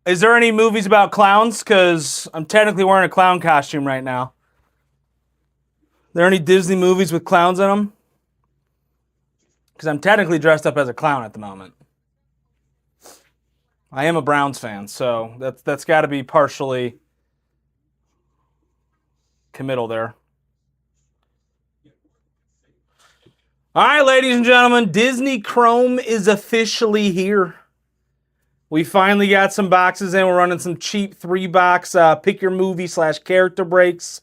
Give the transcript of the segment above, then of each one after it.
Is there any movies about clowns? Because I'm technically wearing a clown costume right now. There any Disney movies with clowns in them? Because I'm technically dressed up as a clown at the moment. I am a Browns fan, so that's got to be partially committal there. All right, ladies and gentlemen, Disney Chrome is officially here. We finally got some boxes in. We're running some cheap 3-box pick your movie / character breaks.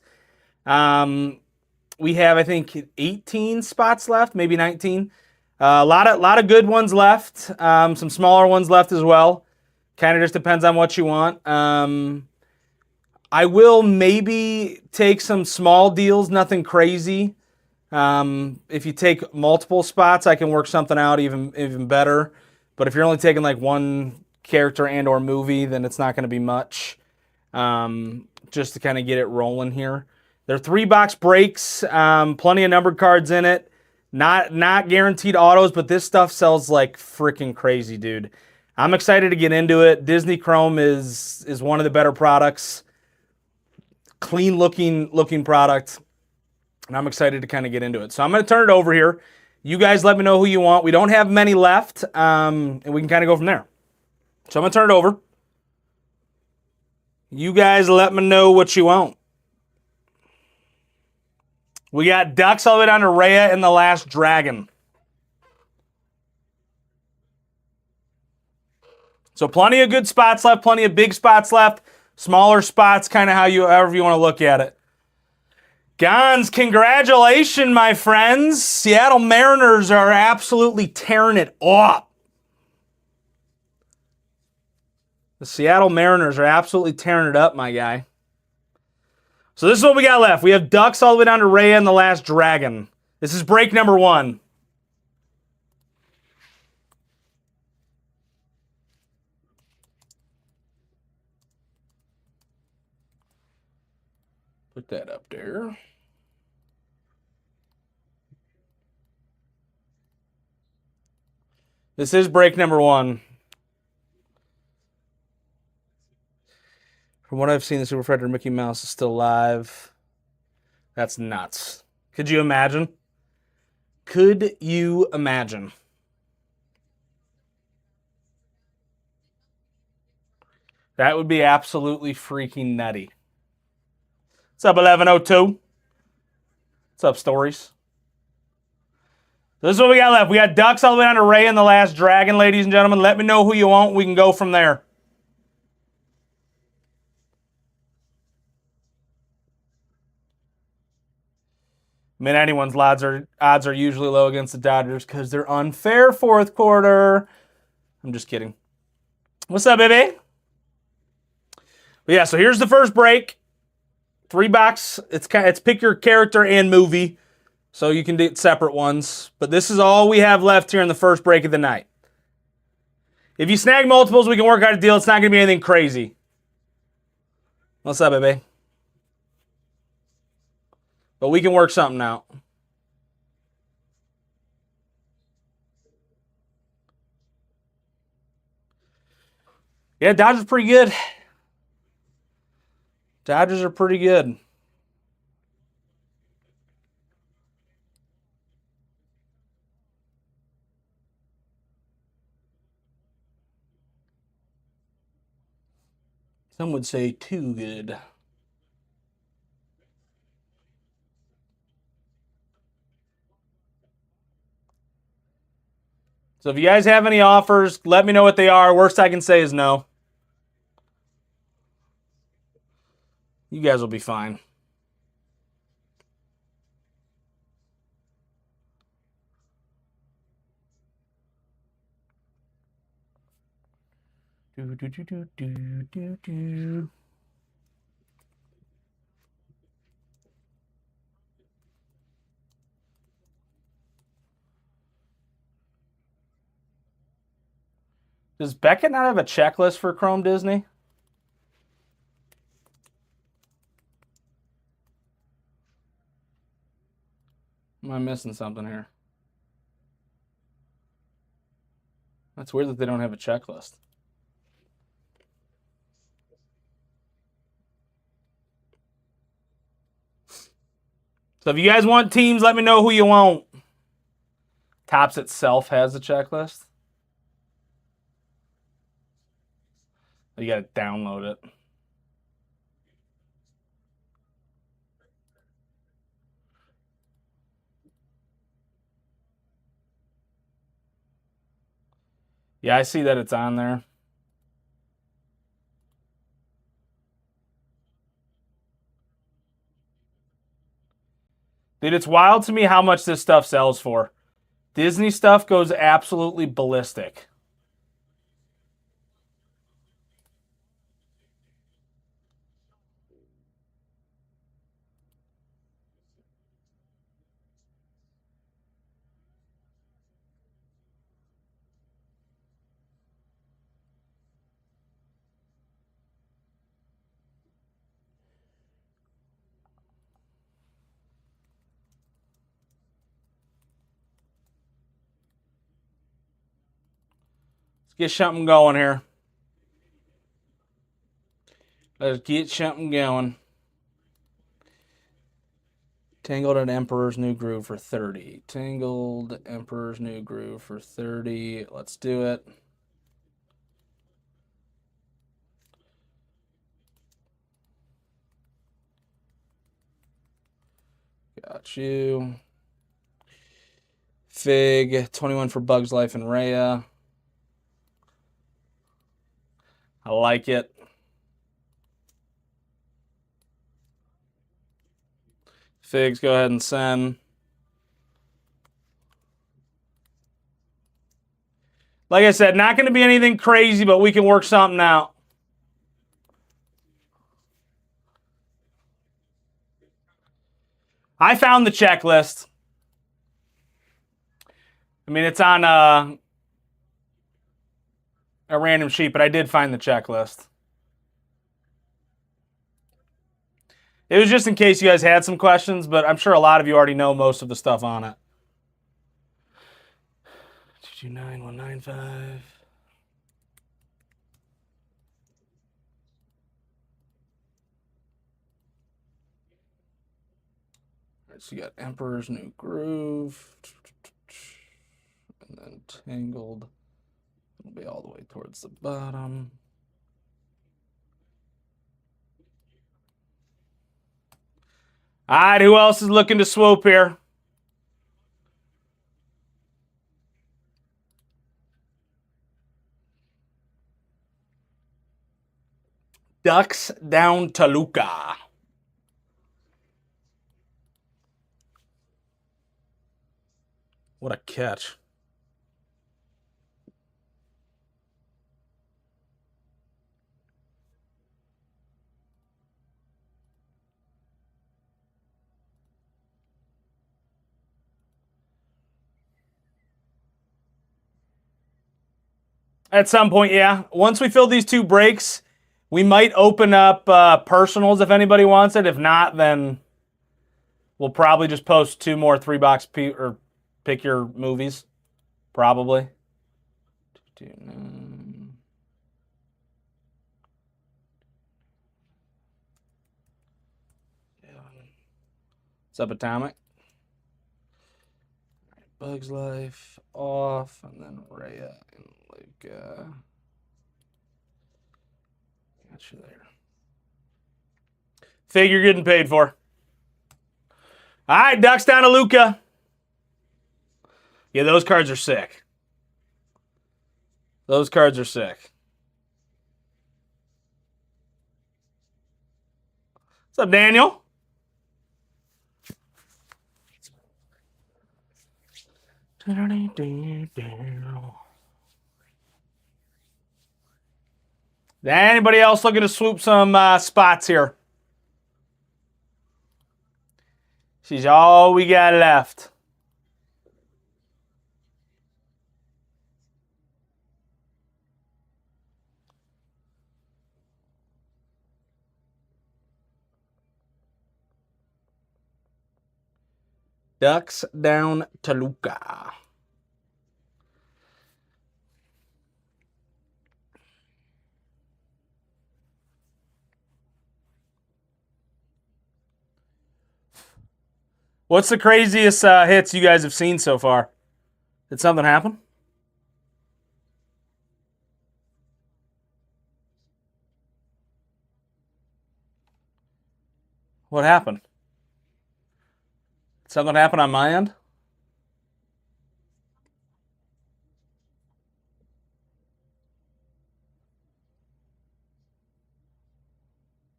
We have, I think, 18 spots left, maybe 19. A lot of good ones left. Some smaller ones left as well. Kind of just depends on what you want. I will maybe take some small deals, nothing crazy. If you take multiple spots, I can work something out even better. But if you're only taking like one character and or movie, then it's not going to be much. Just to kind of get it rolling here. They're 3-box breaks, plenty of numbered cards in it. Not guaranteed autos, but this stuff sells like freaking crazy, dude. I'm excited to get into it. Disney Chrome is one of the better products. Clean looking product. And I'm excited to kind of get into it. So I'm going to turn it over here. You guys let me know who you want. We don't have many left, and we can kind of go from there. So I'm going to turn it over. You guys let me know what you want. We got Ducks all the way down to Raya and the Last Dragon. So plenty of good spots left, plenty of big spots left, smaller spots, kind of however you want to look at it. Gons, congratulations, my friends. Seattle Mariners are absolutely tearing it up. The Seattle Mariners are absolutely tearing it up, my guy. So this is what we got left. We have Ducks all the way down to Raya and the Last Dragon. This is break number 1. Put that up there. This is break number 1. From what I've seen, the Super Fredder Mickey Mouse is still alive. That's nuts. Could you imagine? Could you imagine? That would be absolutely freaking nutty. What's up, 1102? What's up, Stories? This is what we got left. We got Ducks all the way down to Raya and the Last Dragon, ladies and gentlemen. Let me know who you want. We can go from there. I mean, anyone's odds are usually low against the Dodgers because they're unfair fourth quarter. I'm just kidding. What's up, baby? But yeah, so here's the first break. 3-box. It's pick your character and movie, so you can do separate ones. But this is all we have left here in the first break of the night. If you snag multiples, we can work out a deal. It's not going to be anything crazy. What's up, baby? But we can work something out. Yeah, Dodgers are pretty good. Dodgers are pretty good. Some would say too good. So if you guys have any offers, let me know what they are. Worst I can say is no. You guys will be fine. Does Beckett not have a checklist for Chrome Disney? Am I missing something here? That's weird that they don't have a checklist. So if you guys want teams, let me know who you want. Topps itself has a checklist. You got to download it. Yeah, I see that it's on there. Dude, it's wild to me how much this stuff sells for. Disney stuff goes absolutely ballistic. Let's get something going here. Let's get something going. Tangled and Emperor's New Groove for 30. Tangled Emperor's New Groove for 30. Let's do it. Got you. Fig, 21 for Bugs Life and Raya. I like it. Figs, go ahead and send. Like I said, not going to be anything crazy, but we can work something out. I found the checklist. I mean, it's on a random sheet, but I did find the checklist. It was just in case you guys had some questions, but I'm sure a lot of you already know most of the stuff on it. 229195. So you got Emperor's New Groove. And then Tangled. It'll be all the way towards the bottom. All right, who else is looking to swoop here? Ducks down Toluca. What a catch. At some point, yeah. Once we fill these 2 breaks, we might open up personals if anybody wants it. If not, then we'll probably just post 2 more 3-box or pick your movies. Probably. What's up, Atomic? Bugs Life off, and then Raya and Luca. Got you there. Figure getting paid for. All right, Ducks down to Luca. Yeah, those cards are sick. Those cards are sick. What's up, Daniel? Anybody else looking to swoop some spots here? She's all we got left. Ducks down Toluca. What's the craziest hits you guys have seen so far? Did something happen? What happened? Did something happen on my end?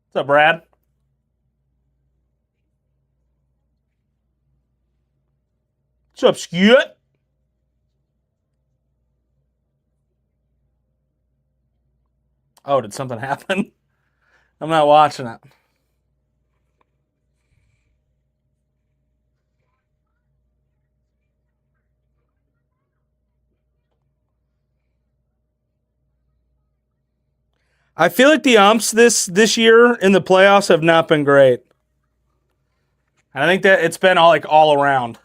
What's up, Brad? What's up, Skewt? Oh, did something happen? I'm not watching it. I feel like the umps this year in the playoffs have not been great. I think that it's been all around.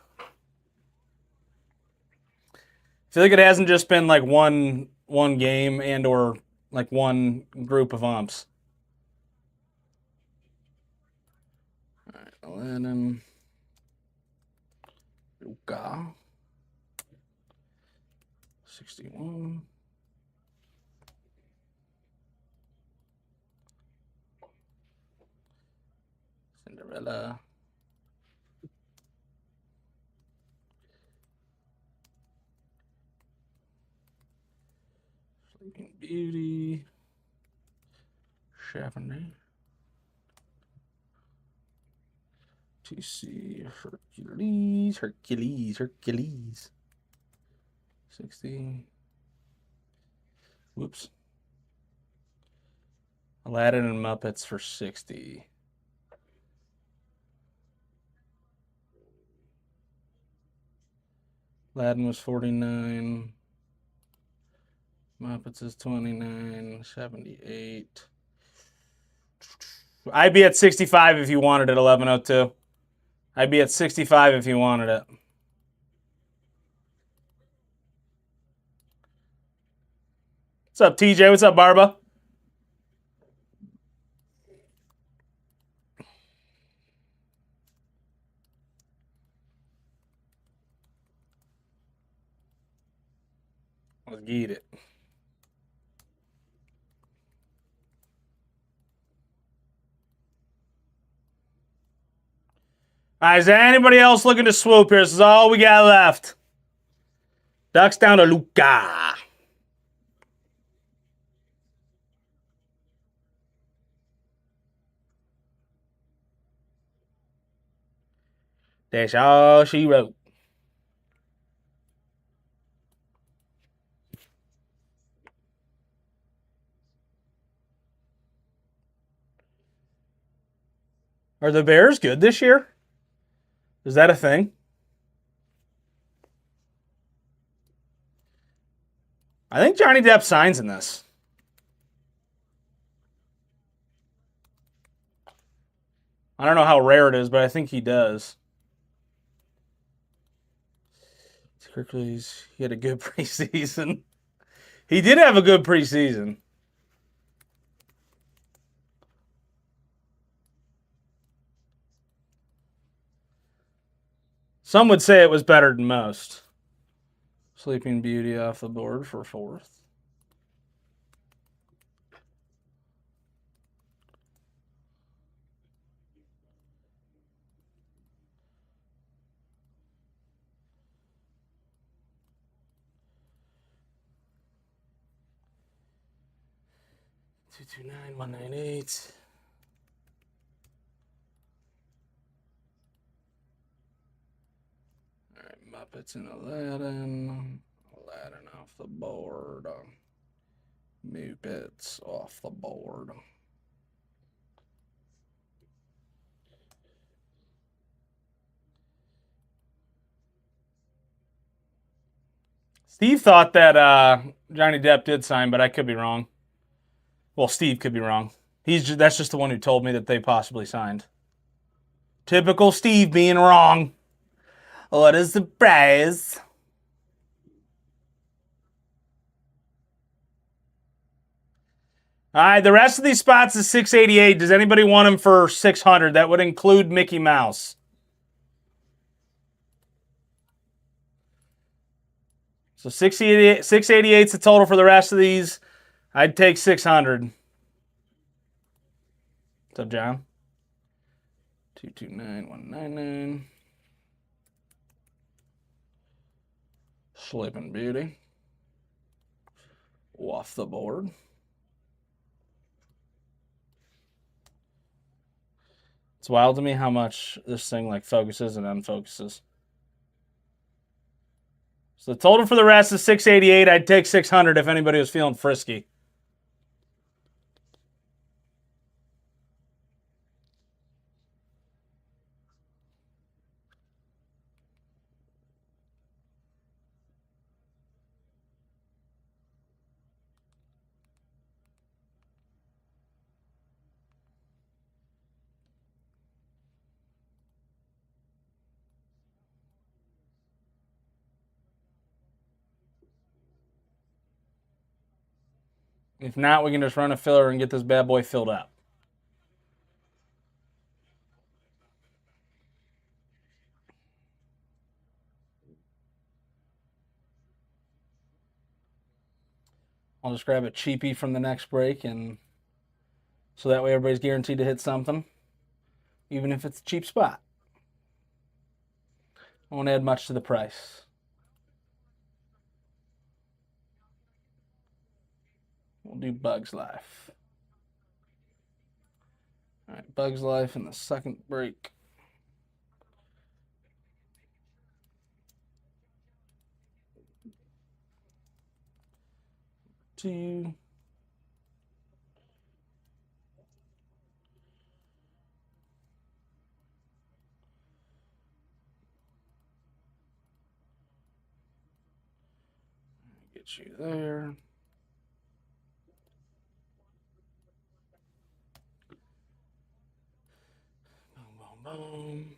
I feel like it hasn't just been like one game and or like one group of umps. All right, Aladdin, Luka, 61. Cinderella. Sleeping Beauty. Chardonnay. TC Hercules. 60. Whoops. Aladdin and Muppets for 60. Aladdin was 49. Muppets is 29. 78. I'd be at 65 if you wanted it, 1102. I'd be at 65 if you wanted it. What's up, TJ? What's up, Barba? Let's get it. All right, is there anybody else looking to swoop here? This is all we got left. Ducks down to Luka. That's all she wrote. Are the Bears good this year? Is that a thing? I think Johnny Depp signs in this. I don't know how rare it is, but I think he does. Hercules, he had a good preseason. He did have a good preseason. Some would say it was better than most. Sleeping Beauty off the board for 4th. Two two 198. All right, Muppets and Aladdin. Aladdin off the board. Muppets off the board. Steve thought that Johnny Depp did sign, but I could be wrong. Well, Steve could be wrong. That's just the one who told me that they possibly signed. Typical Steve being wrong. What a surprise. All right, the rest of these spots is 688. Does anybody want them for 600? That would include Mickey Mouse. So 688 is the total for the rest of these. I'd take 600. What's up, John? 229199. Sleeping Beauty. Off the board. It's wild to me how much this thing like focuses and unfocuses. So the total for the rest is 688. I'd take 600 if anybody was feeling frisky. If not, we can just run a filler and get this bad boy filled up. I'll just grab a cheapie from the next break, and so that way everybody's guaranteed to hit something, even if it's a cheap spot. I won't add much to the price. We'll do Bugs Life. All right, Bugs Life in the second break. Two. Get you there. Boom, boom, boom.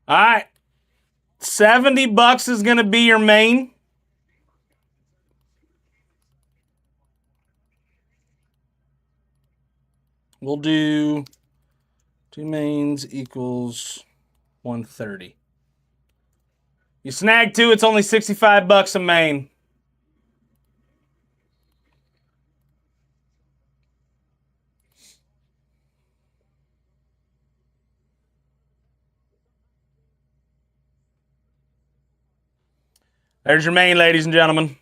All right. $70 is going to be your main. We'll do 2 mains equals 130. You snag 2, it's only $65 a main. There's your main, ladies and gentlemen.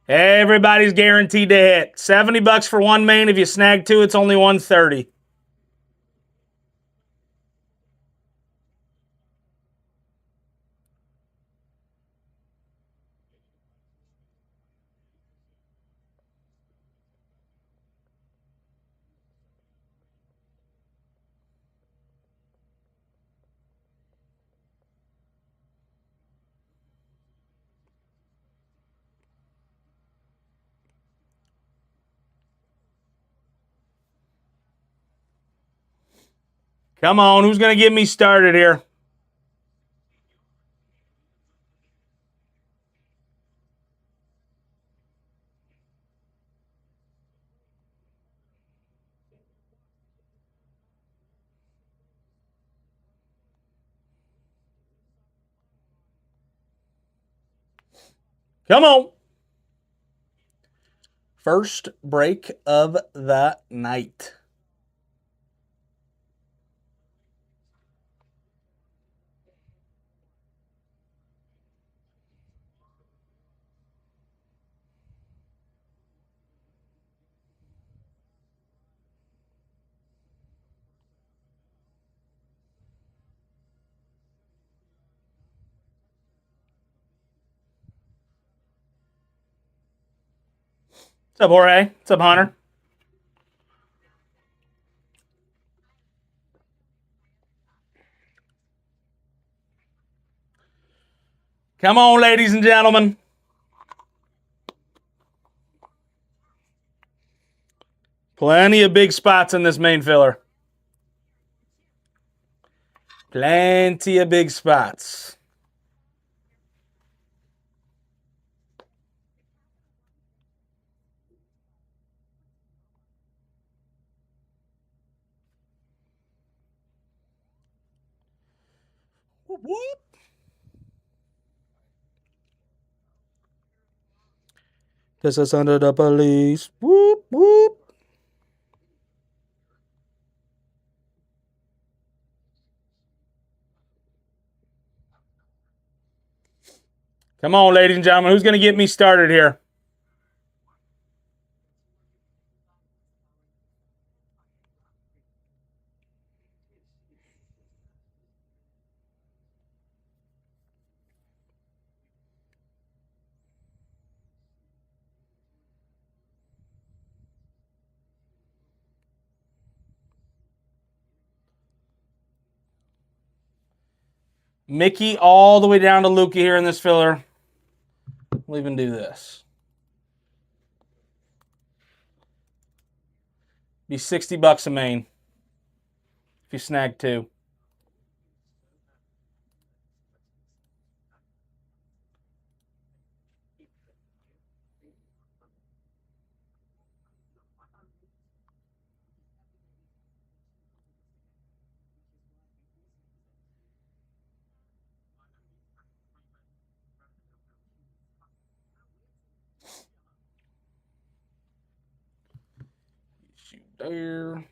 Everybody's guaranteed to hit. $70 for 1 main. If you snag 2, it's only 130. Come on, who's going to get me started here? Come on. First break of the night. What's up, Jorge? What's up, Hunter? Come on, ladies and gentlemen. Plenty of big spots in this main filler. Plenty of big spots. whoop. This is under the police. Whoop, whoop. Come on, ladies and gentlemen. Who's going to get me started here? Mickey all the way down to Luka here in this filler. We'll even do this. Be $60 a main if you snag two. Shoot there.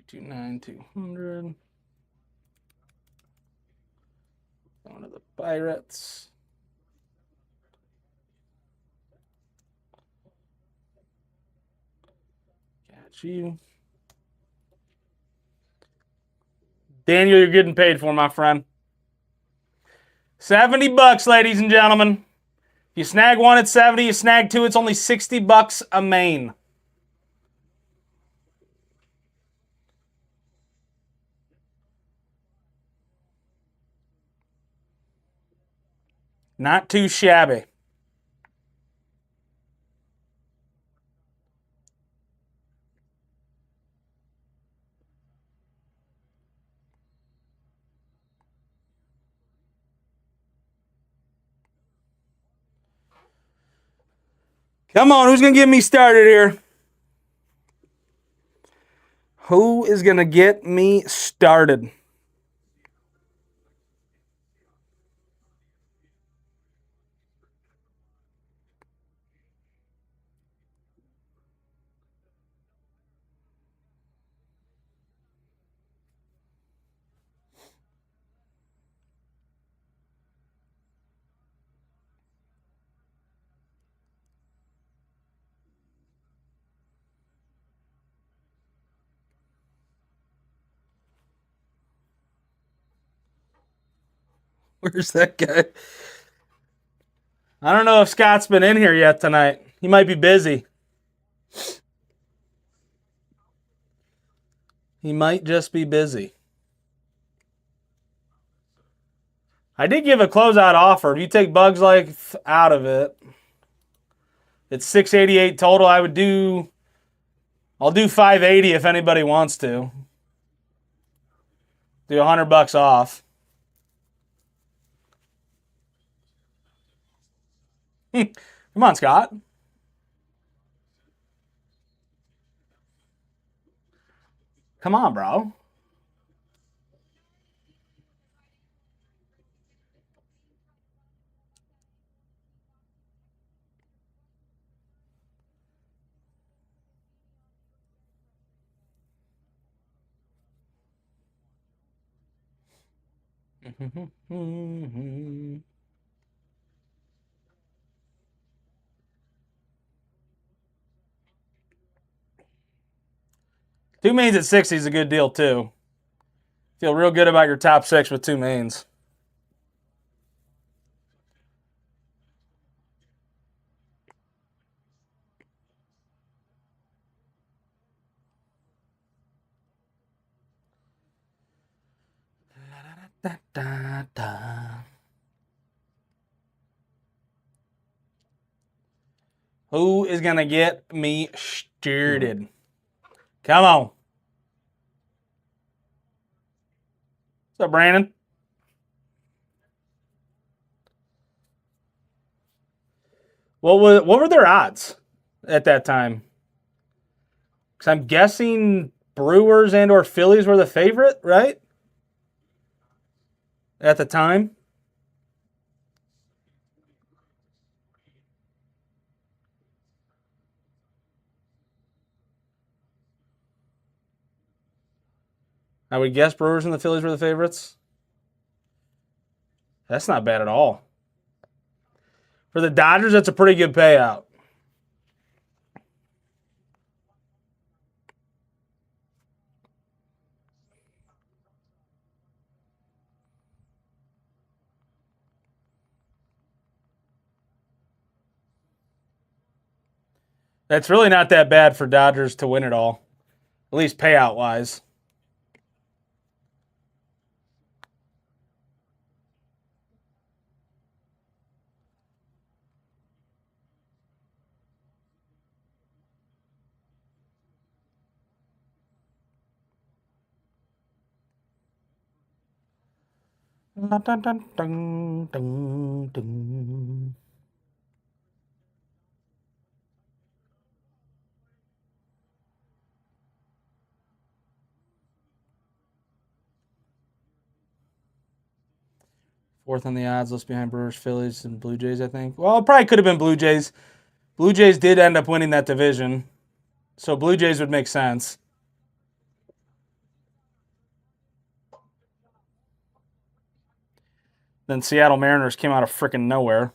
229, 200. Going to the Pirates. Got you. Daniel, you're getting paid for, my friend. $70, ladies and gentlemen. If you snag one at 70, you snag two, it's only $60 a main. Not too shabby. Come on, who's going to get me started here? Who is going to get me started? Where's that guy? I don't know if Scott's been in here yet tonight. He might be busy. He might just be busy. I did give a closeout offer. If you take Bugs Life out of it, it's $688 total. I'll do $580 if anybody wants to. Do $100 off. Come on, Scott. Come on, bro. Two mains at 60 is a good deal, too. Feel real good about your top six with two mains. Da, da, da. Who is going to get me started? Come on. What's up, Brandon? What were their odds at that time? Because I'm guessing Brewers and or Phillies were the favorite, right? At the time. I would guess Brewers and the Phillies were the favorites. That's not bad at all. For the Dodgers, that's a pretty good payout. That's really not that bad for Dodgers to win it all, at least payout wise. Dun, dun, dun, dun, dun, dun. Fourth on the odds list behind Brewers, Phillies, and Blue Jays, I think. Well, it probably could have been Blue Jays. Blue Jays did end up winning that division, so Blue Jays would make sense. Then Seattle Mariners came out of freaking nowhere.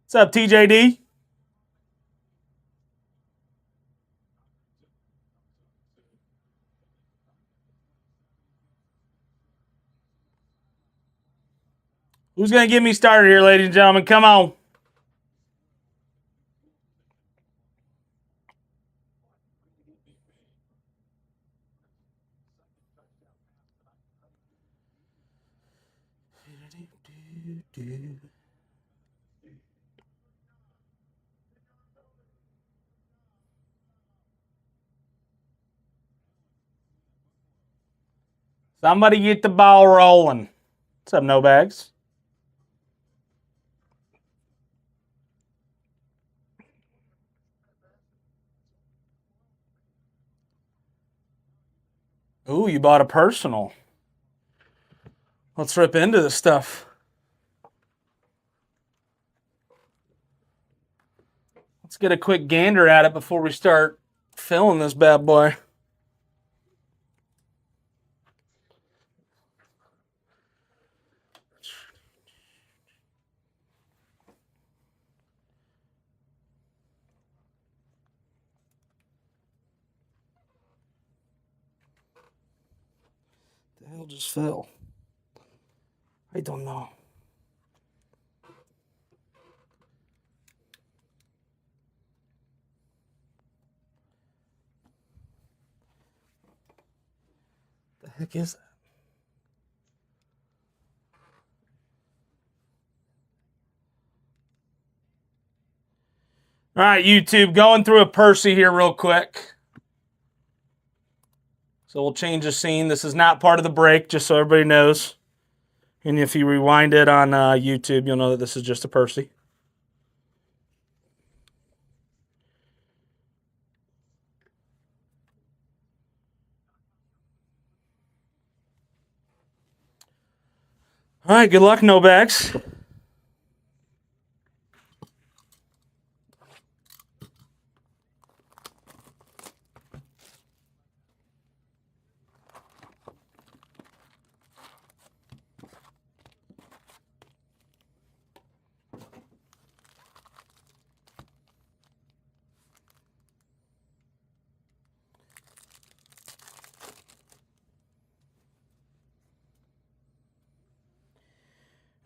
What's up, TJD? Who's going to get me started here, ladies and gentlemen? Come on. Somebody get the ball rolling. What's up, No Bags? Ooh, you bought a personal. Let's rip into this stuff. Let's get a quick gander at it before we start filling this bad boy. The hell just fell? I don't know. The heck is that? All right, YouTube, going through a Percy here real quick. So we'll change the scene. This is not part of the break, just so everybody knows. And if you rewind it on YouTube, you'll know that this is just a Percy. All right, good luck, No Bags.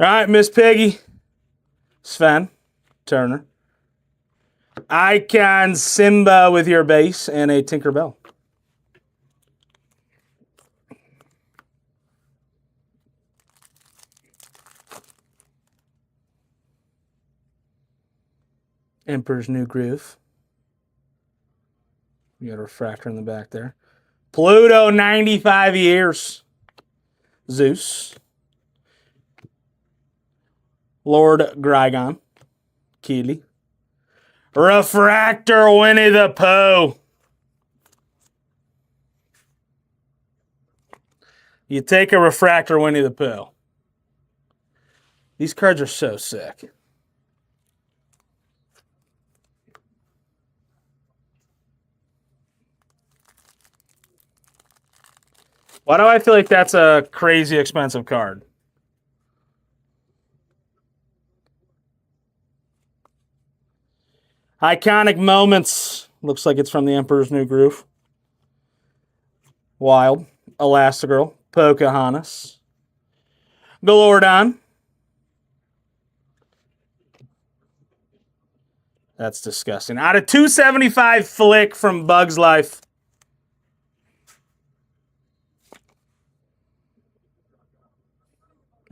All right, Miss Piggy, Sven, Turner, Icon Simba with your base, and a Tinkerbell. Emperor's New Groove. You got a refractor in the back there. Pluto, 95 years. Zeus. Lord Grygon. Keeley. Refractor Winnie the Pooh. You take a refractor Winnie the Pooh. These cards are so sick. Why do I feel like that's a crazy expensive card? Iconic Moments. Looks like it's from the Emperor's New Groove. Wild. Elastigirl. Pocahontas. Galordon. That's disgusting. Out of 275 Flick from Bugs Life.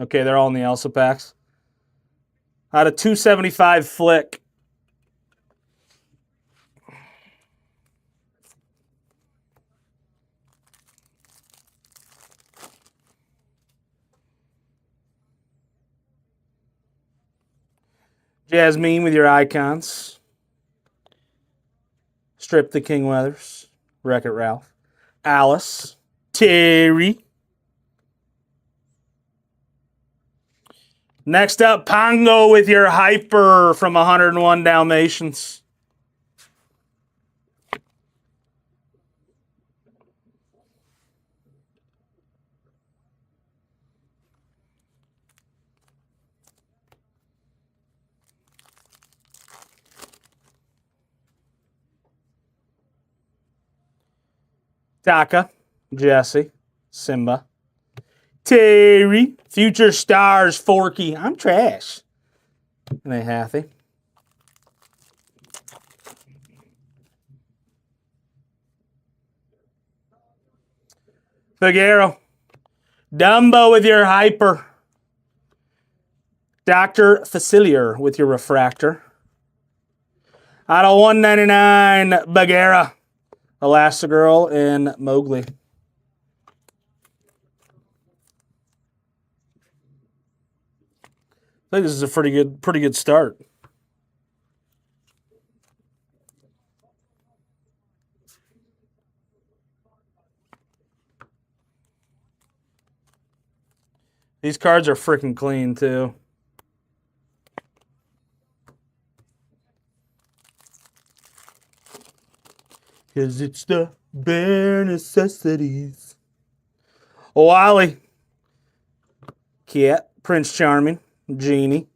Okay, they're all in the Elsa packs. Out of 275 Flick. Jasmine with your icons. Strip the King Weathers. Wreck-It Ralph. Alice. Terry. Next up, Pongo with your Hyper from 101 Dalmatians. Taka, Jesse, Simba, Terry, Future Stars, Forky. I'm trash. And a Hathy. Figueroa. Dumbo with your Hyper. Dr. Facilier with your Refractor. Out of 199, Bagheera, Elastigirl, and Mowgli. I think this is a pretty good start. These cards are freaking clean too. Cause it's the bare necessities. Wally. Kit, Prince Charming, Genie,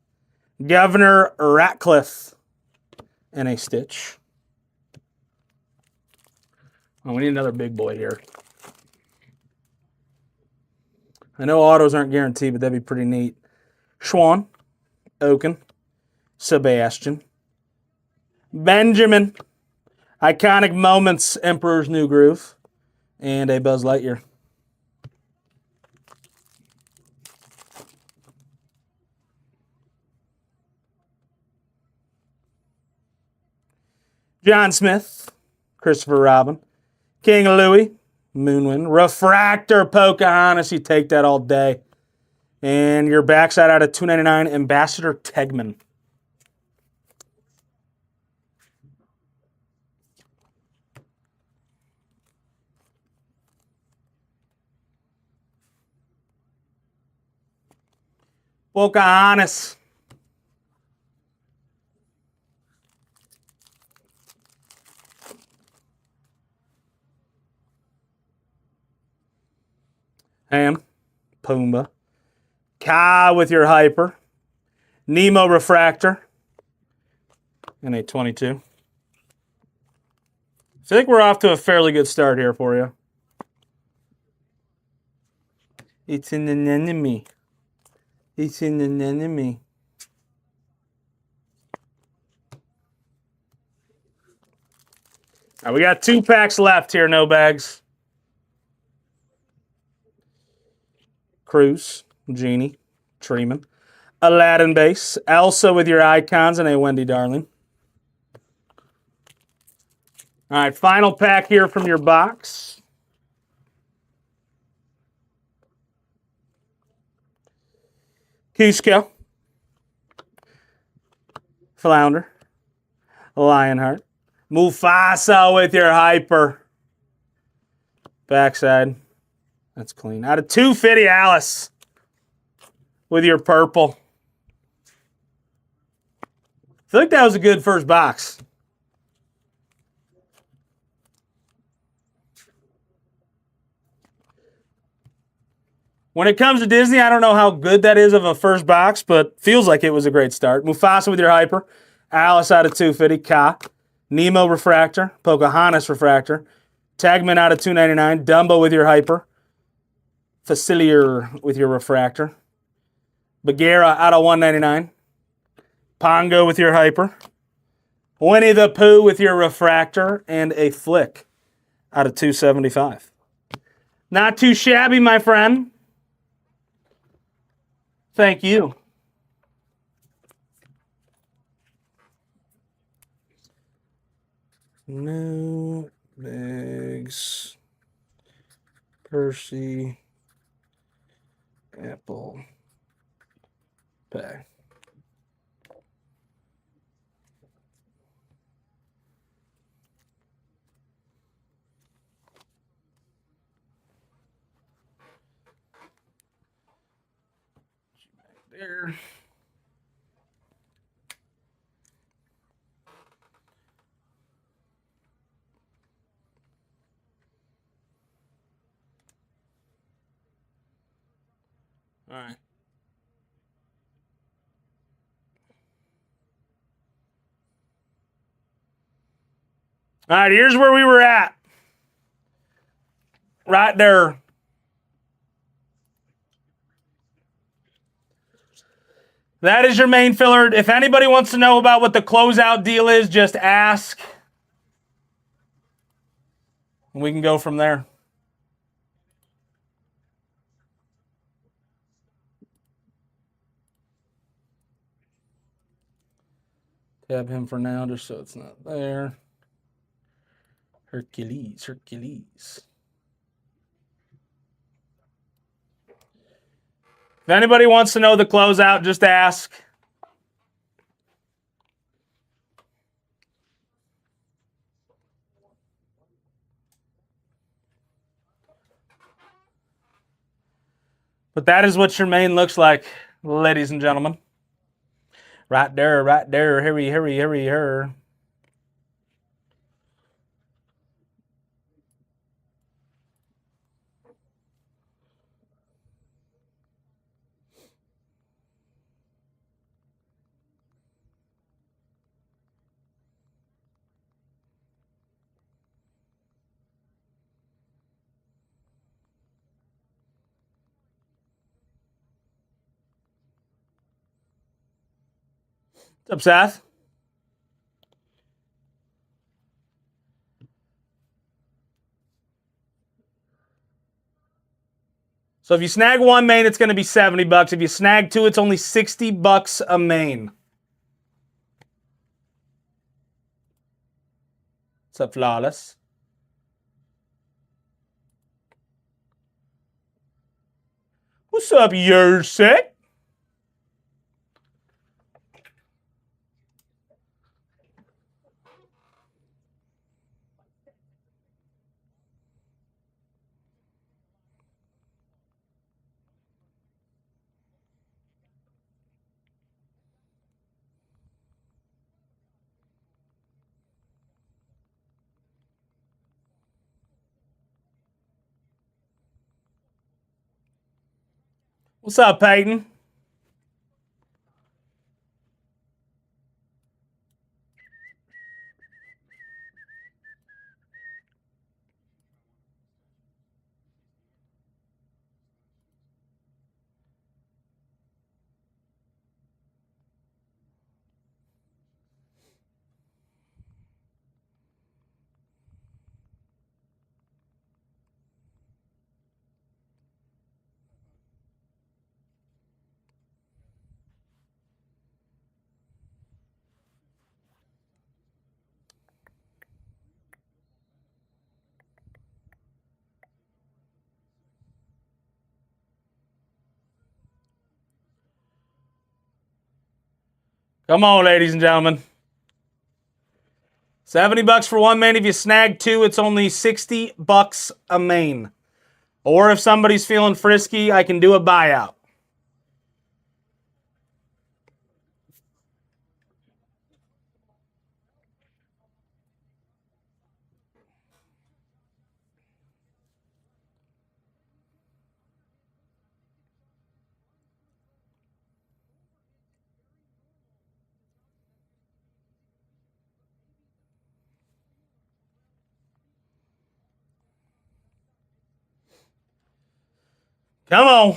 Governor Ratcliffe, and a Stitch. Oh, we need another big boy here. I know autos aren't guaranteed, but that'd be pretty neat. Schwan, Oaken, Sebastian, Benjamin, Iconic Moments, Emperor's New Groove, and a Buzz Lightyear. John Smith, Christopher Robin, King Louis, Moonwind, Refractor, Pocahontas. You take that all day. And your backside out of 299, Ambassador Tegman. Pocahontas. Ham, Pumbaa, Ka with your Hyper, Nemo Refractor, and a 22. I think we're off to a fairly good start here for you. It's an enemy. It's an enemy. All right, we got 2 packs left here, no bags. Cruz, Genie, Treeman, Aladdin base, Elsa with your icons, and a Wendy Darling. All right, final pack here from your box. Cusco, Flounder, Lionheart. Mufasa with your hyper. Backside. That's clean. Out of 250, Alice. With your purple. I feel like that was a good first box. When it comes to Disney, I don't know how good that is of a first box, but feels like it was a great start. Mufasa with your hyper. Alice out of 250. Ka. Nemo refractor. Pocahontas refractor. Tagman out of 299. Dumbo with your hyper. Facilier with your refractor. Bagheera out of 199. Pongo with your hyper. Winnie the Pooh with your refractor. And a Flick out of 275. Not too shabby, my friend. Thank you. New Bigs. Percy. Apple. Pay. There. All right. All right, here's where we were at. Right there. That is your main filler. If anybody wants to know about what the closeout deal is, just ask. We can go from there. Tab him for now just so it's not there. Hercules. If anybody wants to know the closeout, just ask. But that is what your main looks like, ladies and gentlemen. Right there. Hurry. What's up, Seth? So if you snag one main, it's going to be $70. If you snag two, it's only $60 a main. What's up, Flawless? What's up, Yersick? What's up, Peyton? Come on, ladies and gentlemen. $70 for one main. If you snag two, it's only $60 a main. Or if somebody's feeling frisky, I can do a buyout. Come on.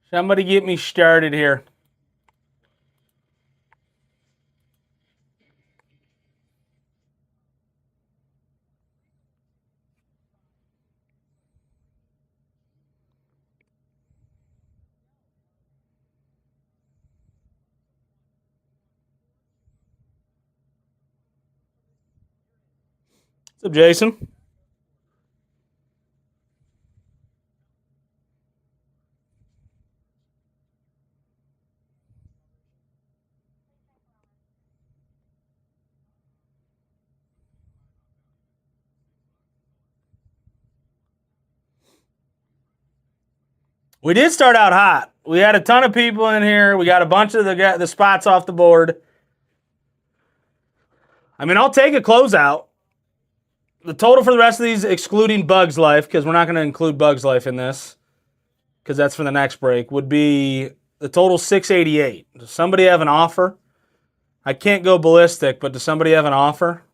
Somebody get me started here. What's up, Jason? We did start out hot. We had a ton of people in here. We got a bunch of the spots off the board. I mean, I'll take a closeout. The total for the rest of these, excluding Bugs Life, because we're not going to include Bugs Life in this, because that's for the next break, would be the total 688. Does somebody have an offer? I can't go ballistic, but does somebody have an offer?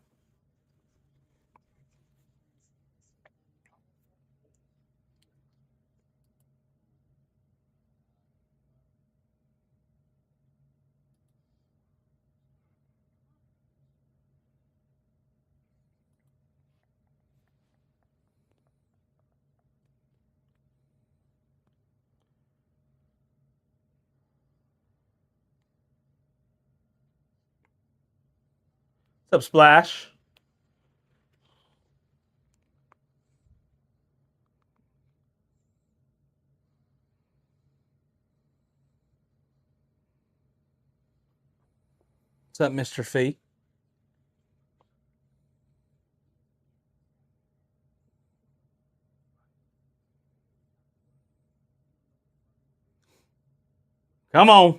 What's up, Splash? What's up, Mr. Fee? Come on.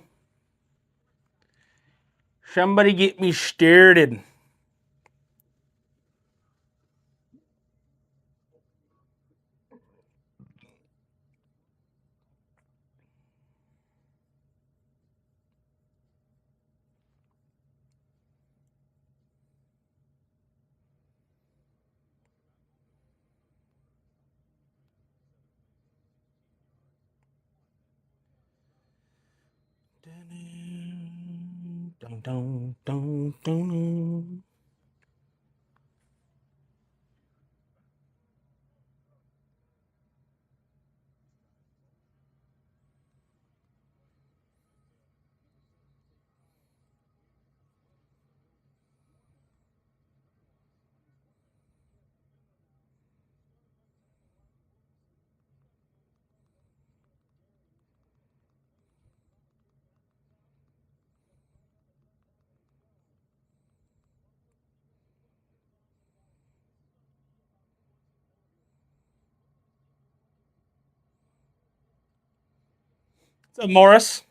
Somebody get me started. Dun, dun, dun, dun. What's up, Morris?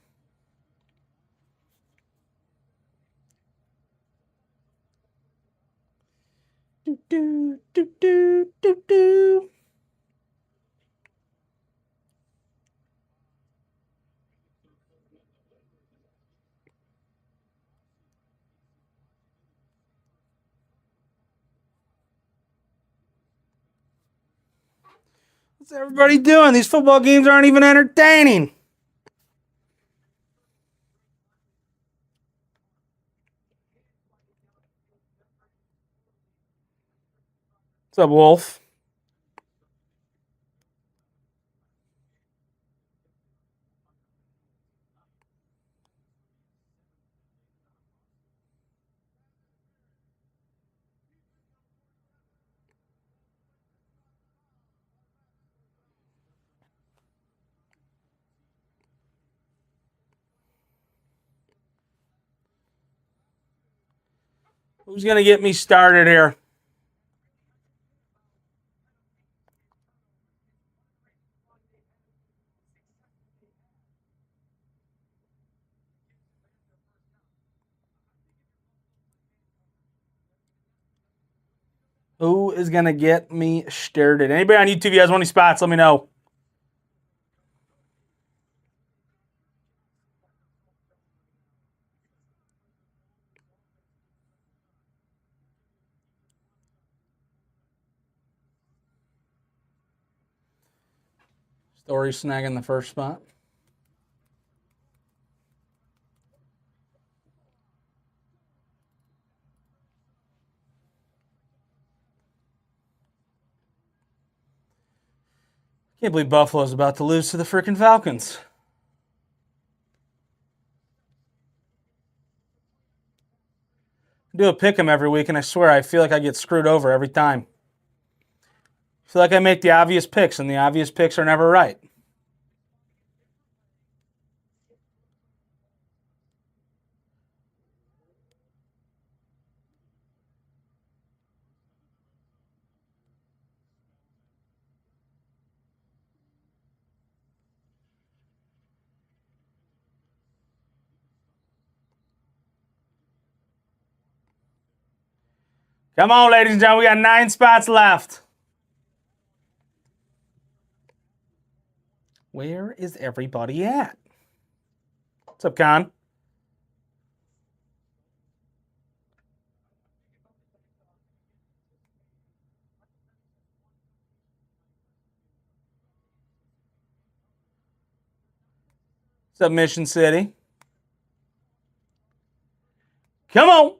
Do, do, do, do, do, do. What's everybody doing? These football games aren't even entertaining. What's up, Wolf? Who's going to get me started here? Who is going to get me started? Anybody on YouTube, you guys want any spots? Let me know. Story snagging the first spot. Can't believe Buffalo's about to lose to the freaking Falcons. I do a pick 'em every week, and I swear I feel like I get screwed over every time. I feel like I make the obvious picks, and the obvious picks are never right. Come on, ladies and gentlemen. We got 9 spots left. Where is everybody at? What's up, Con? What's up, Mission City? Come on.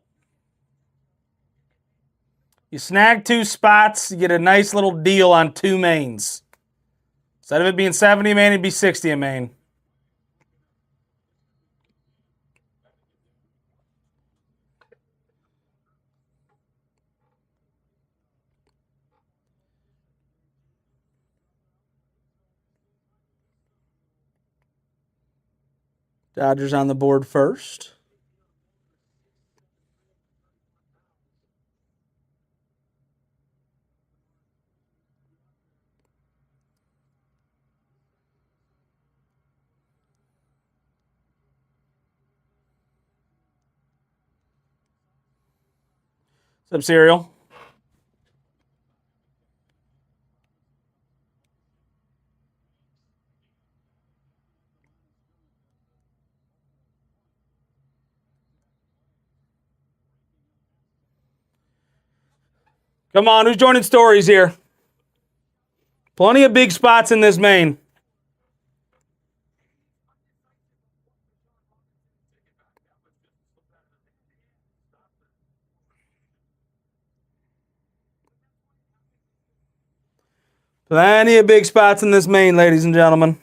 You snag 2 spots, you get a nice little deal on 2 mains. Instead of it being 70 a main, it'd be 60 a main. Dodgers on the board first. What's up, Cereal? Come on, who's joining stories here? Plenty of big spots in this main. Plenty of big spots in this main, ladies and gentlemen.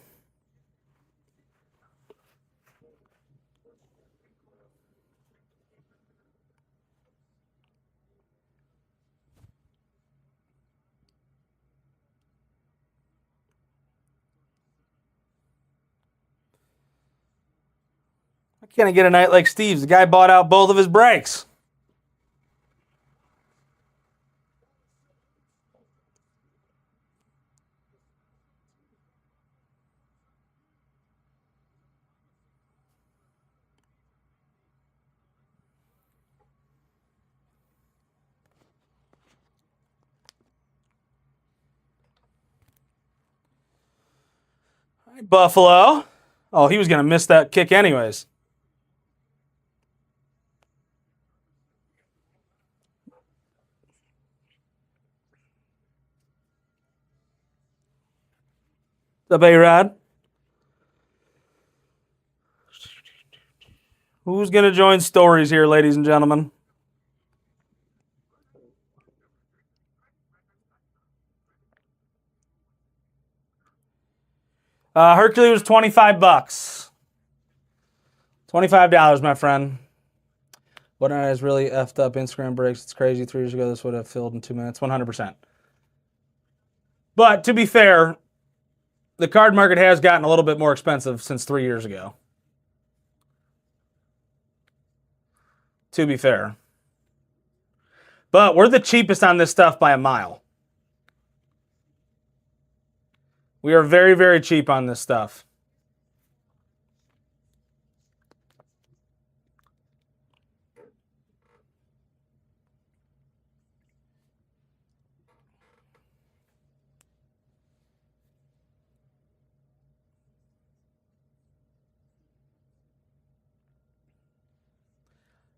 Why can't I get a night like Steve's? The guy bought out both of his breaks. Buffalo. Oh, he was going to miss that kick anyways. What's up, A-Rod? Who's going to join stories here, ladies and gentlemen? Hercules was $25. $25, my friend. Whatnot has really effed up Instagram breaks. It's crazy. 3 years ago, this would have filled in 2 minutes. 100%. But to be fair, the card market has gotten a little bit more expensive since 3 years ago. To be fair. But we're the cheapest on this stuff by a mile. We are very, very cheap on this stuff.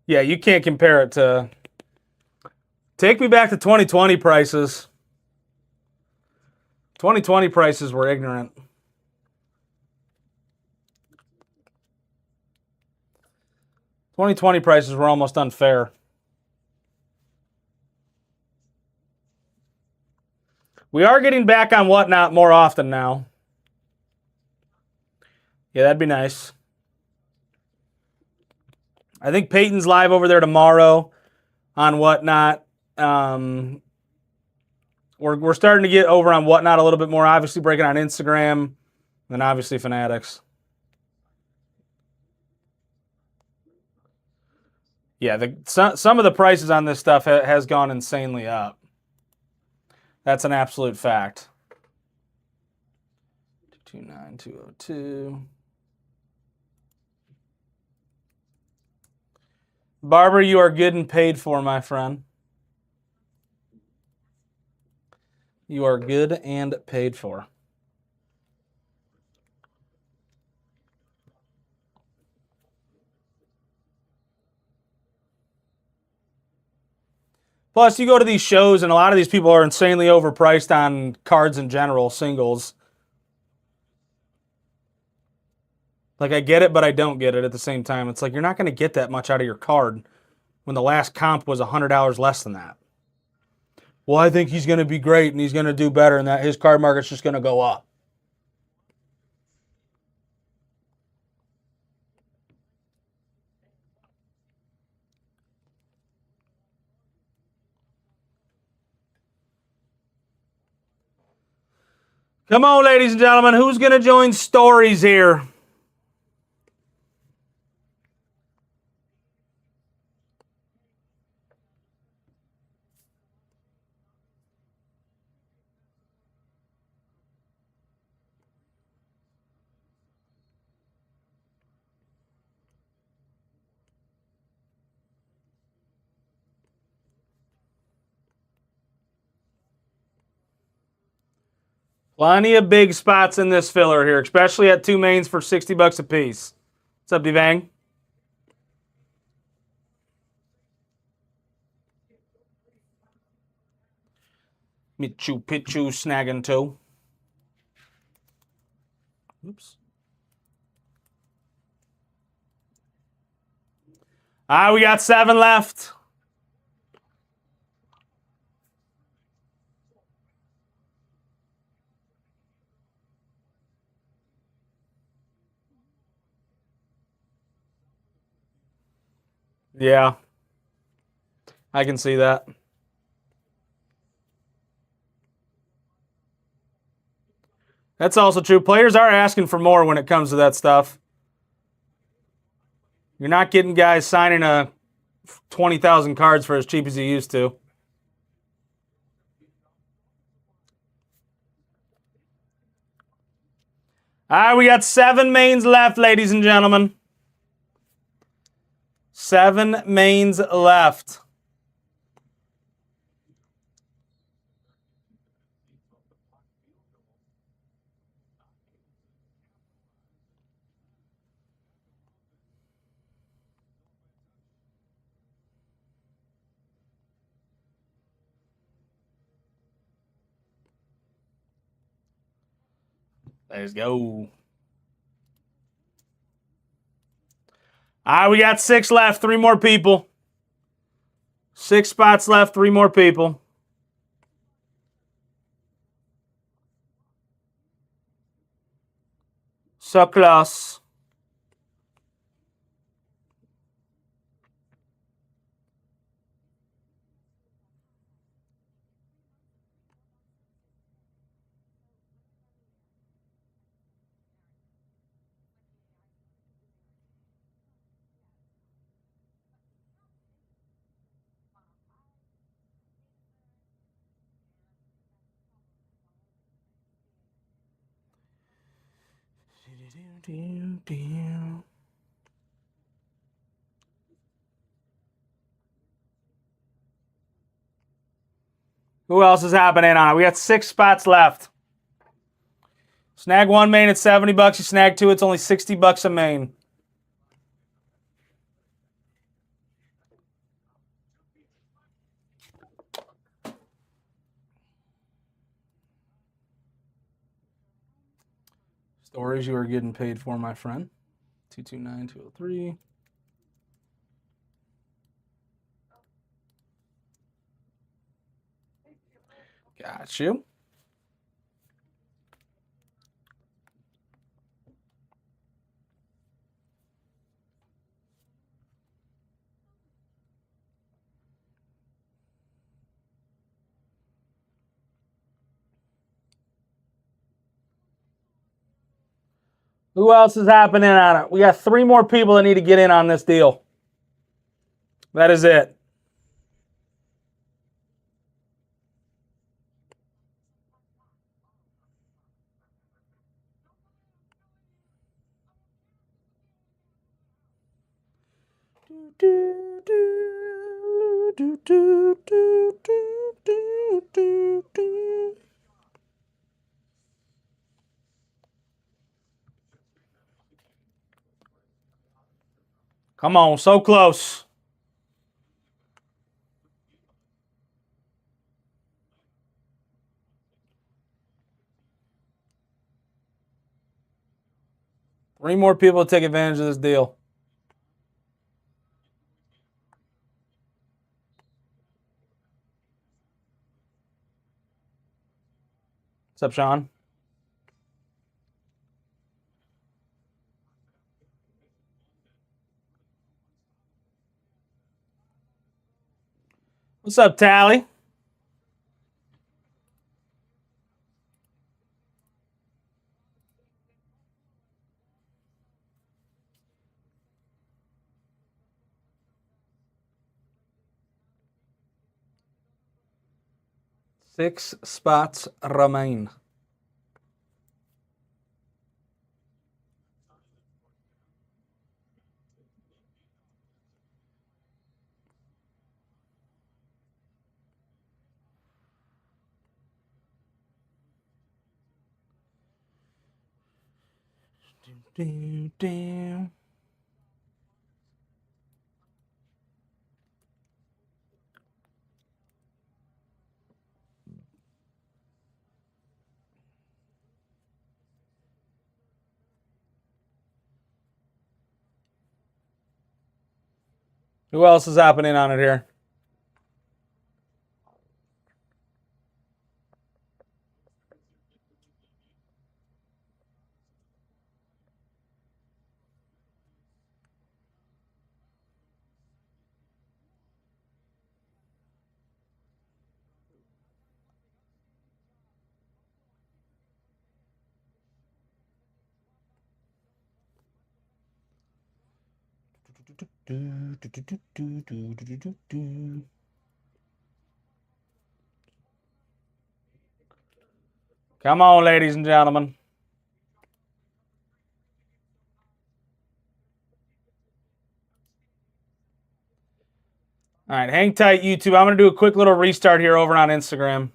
Yeah, you can't compare it to... Take me back to 2020 prices. 2020 prices were ignorant. '20 prices were almost unfair. We are getting back on Whatnot more often now. Yeah, that'd be nice. I think Peyton's live over there tomorrow on Whatnot. We're starting to get over on Whatnot a little bit more, obviously breaking on Instagram, and obviously Fanatics. Yeah, some of the prices on this stuff has gone insanely up. That's an absolute fact. 229202. Barber, you are good and paid for, my friend. You are good and paid for. Plus, you go to these shows, and a lot of these people are insanely overpriced on cards in general, singles. Like, I get it, but I don't get it at the same time. It's like, you're not going to get that much out of your card when the last comp was $100 less than that. Well, I think he's going to be great, and he's going to do better, and that his card market's just going to go up. Come on, ladies and gentlemen. Who's going to join Stories here? Plenty of big spots in this filler here, especially at 2 mains for $60 a piece. What's up, D-Bang? Michu Pichu snagging toe. Oops. We got 7 left. Yeah. I can see that. That's also true. Players are asking for more when it comes to that stuff. You're not getting guys signing 20,000 cards for as cheap as you used to. All right, we got 7 mains left, ladies and gentlemen. 7 mains left. Let's go. All right, we got 6 left. 3 more people. 6 spots left. 3 more people. So close. Who else is happening on it? We got 6 spots left. Snag 1 main at $70. You snag 2, it's only $60 a main. Stories you are getting paid for, my friend. 229203. Got you. Who else is happening on it? We got 3 more people that need to get in on this deal. That is it. Come on, so close. Three more people to take advantage of this deal. What's up, Sean? What's up, Tally? Six spots remain. Who else is happening on it here? Come on, ladies and gentlemen. All right, hang tight, YouTube. I'm going to do a quick little restart here over on Instagram.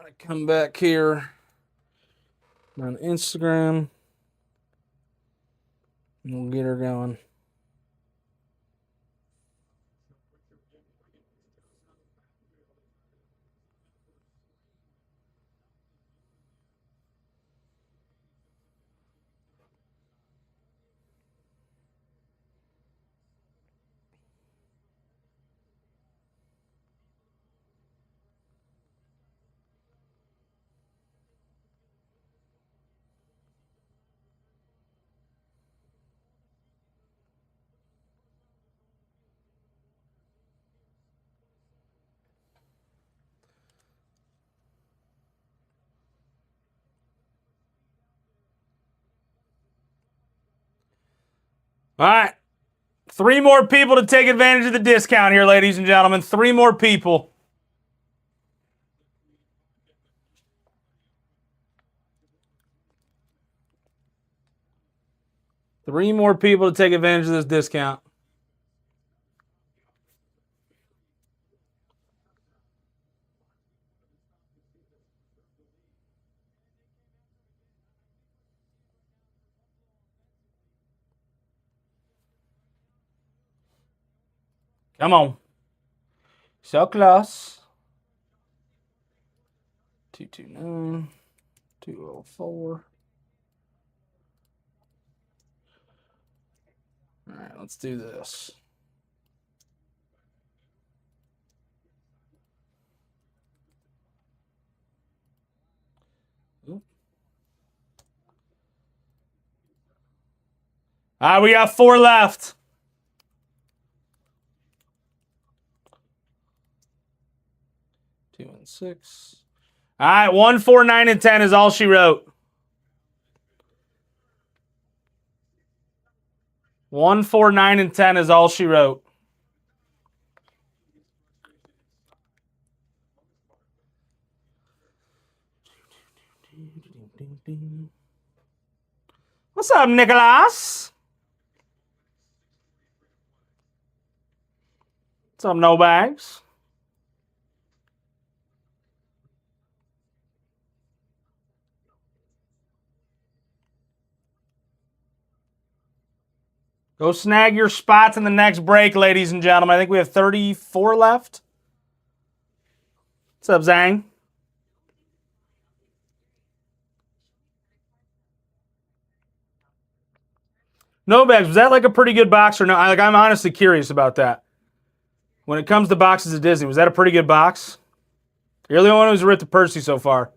going to come back here on Instagram. And we'll get her going. All right. 3 more people to take advantage of the discount here, ladies and gentlemen. 3 more people. Three more people to take advantage of this discount. Come on. So close. 229, 204. All right, let's do this. All right, we got 4 left. Two and 6. All right, 1, 4, 9, and 10 is all she wrote. 1, 4, 9, and 10 is all she wrote. What's up, Nicholas? What's up, No Bags? Go snag your spots in the next break, ladies and gentlemen. I think we have 34 left. What's up, Zang? No Bags, was that like a pretty good box or no? I'm honestly curious about that. When it comes to boxes at Disney, was that a pretty good box? You're the only one who's ripped the Percy so far.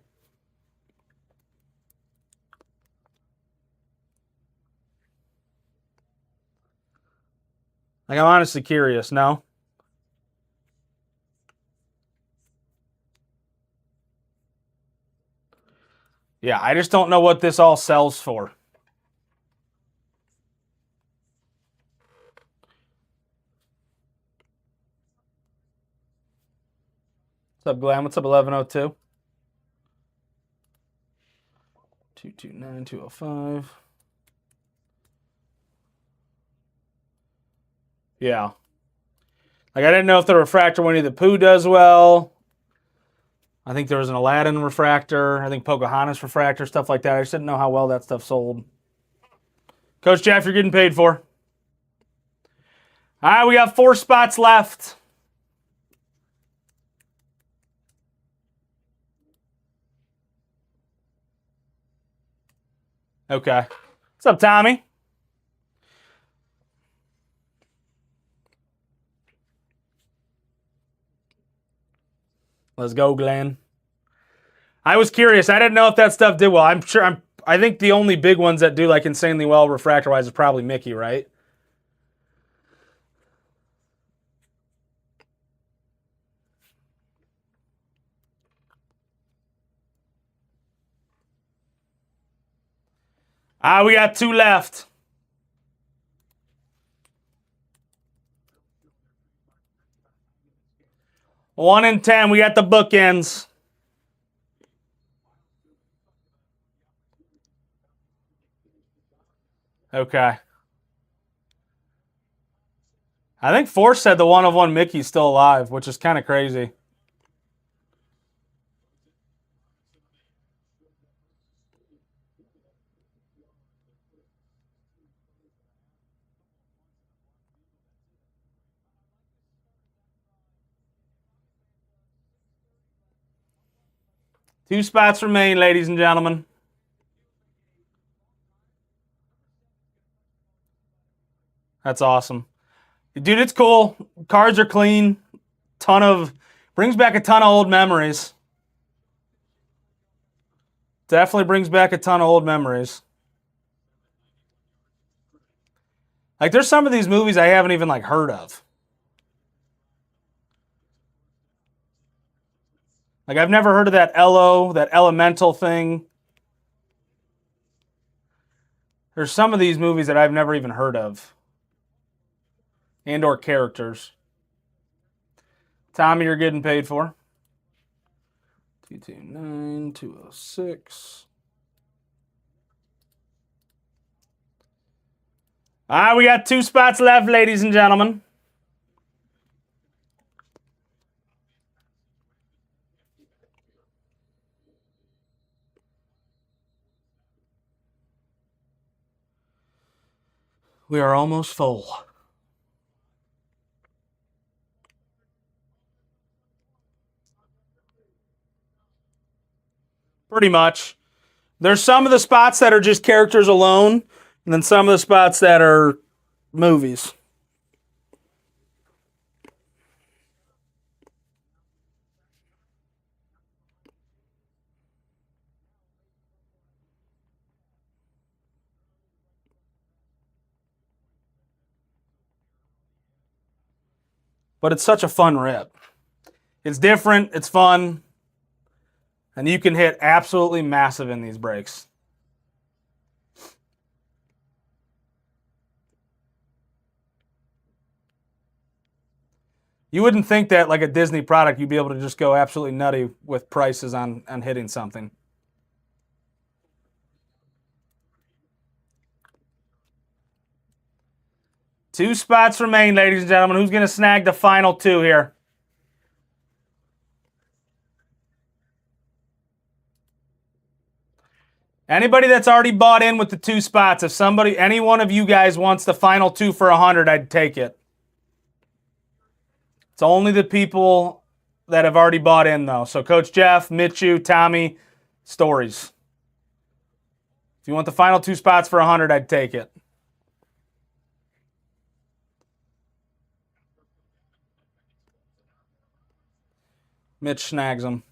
I'm honestly curious. No? Yeah, I just don't know what this all sells for. What's up, Glenn? What's up, 1102? 229, 205. Yeah. Like, I didn't know if the refractor Winnie the Pooh does well. I think there was an Aladdin refractor. I think Pocahontas refractor, stuff like that. I just didn't know how well that stuff sold. Coach Jeff, you're getting paid for. All right, we got 4 spots left. Okay. What's up, Tommy? Let's go, Glenn. I was curious. I didn't know if that stuff did well. I think the only big ones that do like insanely well refractor-wise is probably Mickey, right? We got 2 left. 1 and 10. We got the bookends. Okay. I think Force said the 1 of 1 Mickey's still alive, which is kind of crazy. 2 spots remain, ladies and gentlemen. That's awesome. Dude, it's cool. Cards are clean. Brings back a ton of old memories. Definitely brings back a ton of old memories. Like, there's some of these movies I haven't even, like, heard of. Like, I've never heard of that that elemental thing. There's some of these movies that I've never even heard of. And or characters. Tommy, you're getting paid for. 229, 206. All right, we got 2 spots left, ladies and gentlemen. We are almost full. Pretty much. There's some of the spots that are just characters alone, and then some of the spots that are movies. But it's such a fun rip. It's different, it's fun, and you can hit absolutely massive in these breaks. You wouldn't think that, like a Disney product, you'd be able to just go absolutely nutty with prices on hitting something. Two spots remain, ladies and gentlemen. Who's going to snag the final 2 here? Anybody that's already bought in with the 2 spots, if any one of you guys wants the final 2 for 100, I'd take it. It's only the people that have already bought in, though. So Coach Jeff, Mitchu, Tommy, Stories. If you want the final 2 spots for 100, I'd take it. Mitch snags them.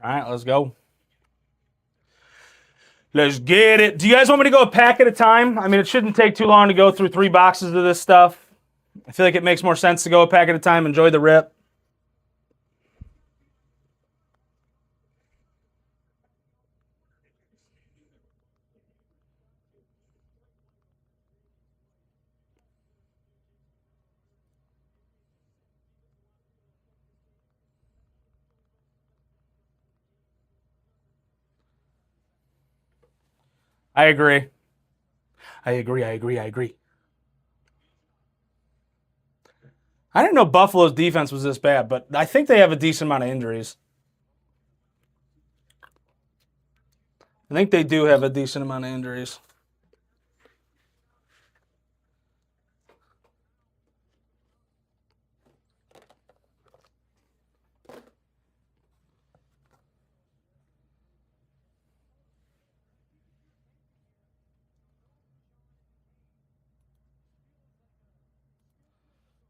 All right, let's go. Let's get it. Do you guys want me to go a pack at a time? I mean, it shouldn't take too long to go through 3 boxes of this stuff. I feel like it makes more sense to go a pack at a time. Enjoy the rip. I agree. I agree. I didn't know Buffalo's defense was this bad, but I think they have a decent amount of injuries. I think they do have a decent amount of injuries.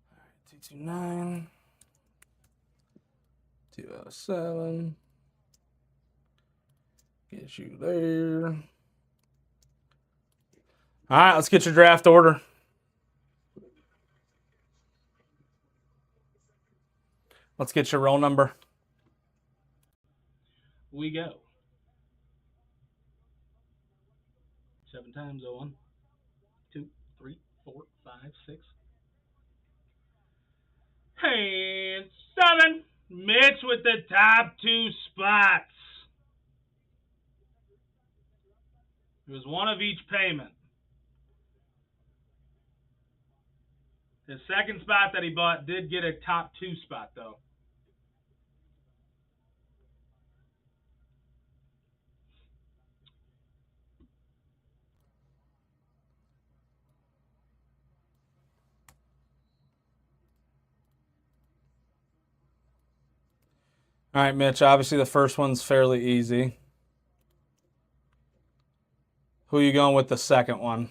All right, 229, 207. Get you there. All right, let's get your draft order. Let's get your roll number. We go. 7 times 1, 2, 3, 4, 5, 6. And 7. Mitch with the top 2 spots. It was one of each payment. His second spot that he bought did get a top 2 spot, though. All right, Mitch, obviously the first one's fairly easy. Who are you going with the second one?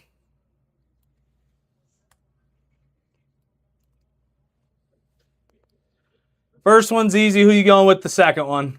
First one's easy. Who you going with the second one?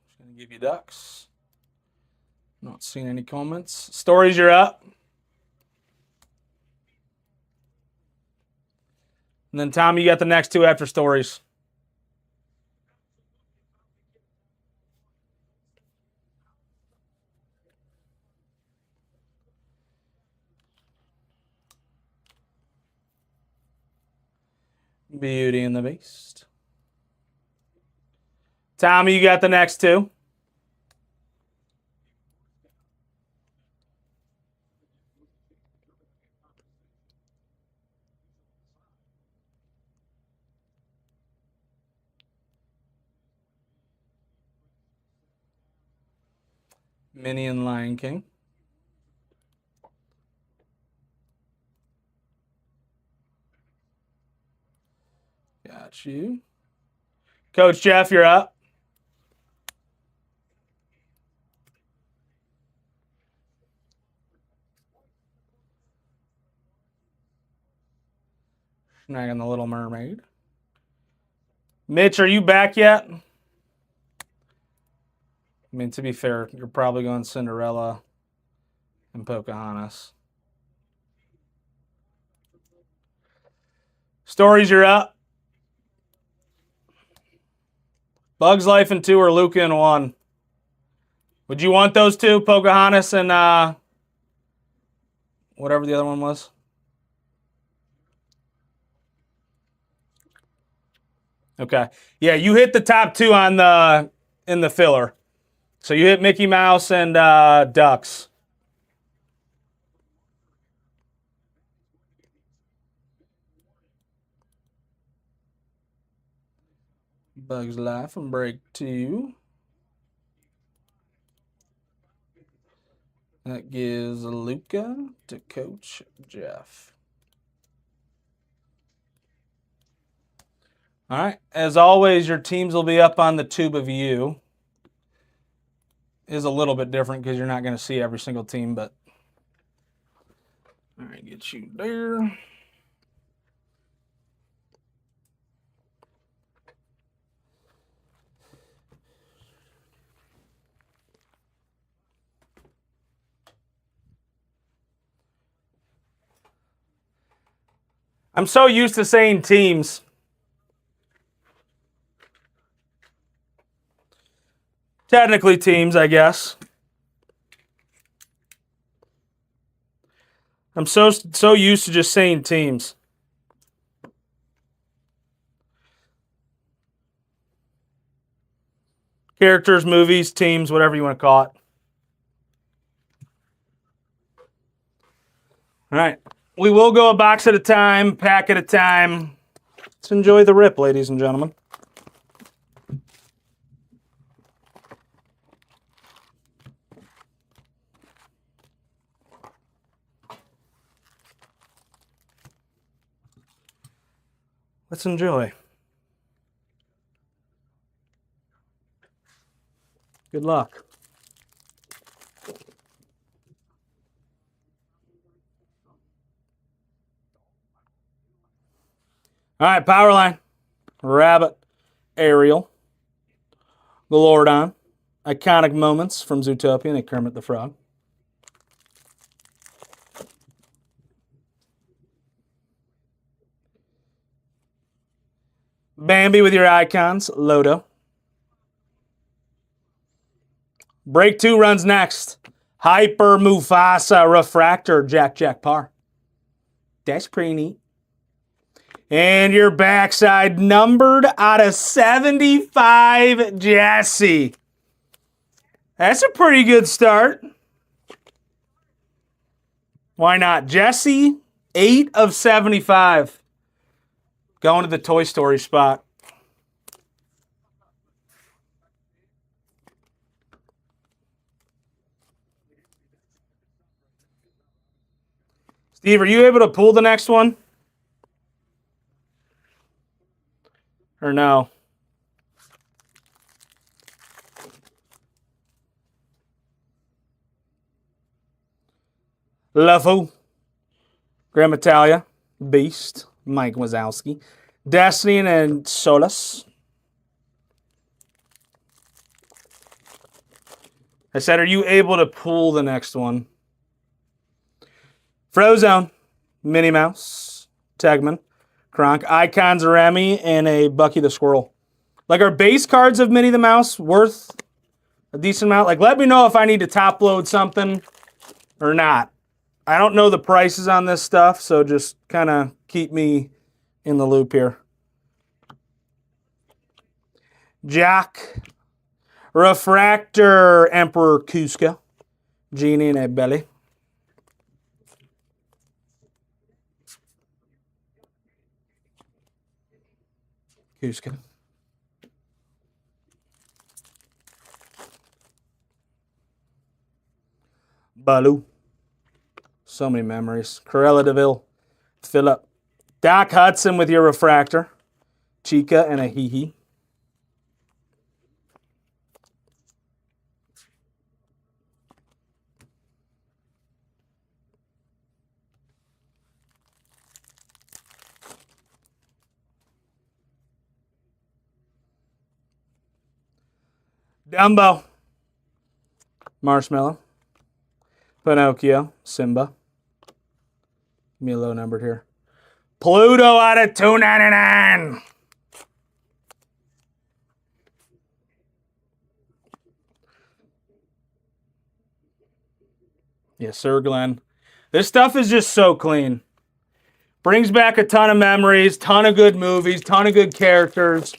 Just gonna give you ducks. Not seeing any comments. Stories, you're up. And then Tom, you got the next two after stories. Beauty and the Beast. Tommy, you got the next two. Minnie and Lion King. Got you. Coach Jeff, you're up. Snagging the Little Mermaid. Mitch, are you back yet? I mean, to be fair, you're probably going Cinderella and Pocahontas. Stories, you're up. Bug's Life in 2 or Luca in 1? Would you want those two, Pocahontas and whatever the other one was? Okay. Yeah, you hit the top two on in the filler. So you hit Mickey Mouse and Ducks. Bug's Life and Break 2. That gives Luca to Coach Jeff. All right. As always, your teams will be up on the tube of you. Is a little bit different because you're not going to see every single team, but all right, get you there. I'm so used to saying teams. Technically teams, I guess. I'm so used to just saying teams. Characters, movies, teams, whatever you want to call it. All right. We will go a box at a time, pack at a time. Let's enjoy the rip, ladies and gentlemen. Let's enjoy. Good luck. All right, Powerline. Rabbit. Ariel. The Lordon. Iconic moments from Zootopia and Kermit the Frog. Bambi with your icons, Lodo. Break 2 runs next. Hyper Mufasa Refractor, Jack Parr. That's pretty neat. And your backside numbered out of 75, Jesse. That's a pretty good start. Why not? Jesse, 8 of 75. Going to the Toy Story spot. Steve, are you able to pull the next one? Or no? LeFou. Graham Italia. Beast. Mike Wazowski. Destiny and Solus. I said, are you able to pull the next one? Frozone. Minnie Mouse. Tegman. Kronk. Icons Remy and a Bucky the Squirrel. Like, are base cards of Minnie the Mouse worth a decent amount? Like, let me know if I need to top load something or not. I don't know the prices on this stuff, so just kind of keep me in the loop here. Jack. Refractor Emperor Kuzco. Genie and a belly. Kuzco. Baloo. So many memories. Corella DeVille. Phillip. Doc Hudson with your refractor. Chica and a hee-hee. Dumbo. Marshmallow. Pinocchio. Simba. Give me a low numbered here. Pluto out of $2.99. Yes, sir, Glenn. This stuff is just so clean. Brings back a ton of memories, ton of good movies, ton of good characters.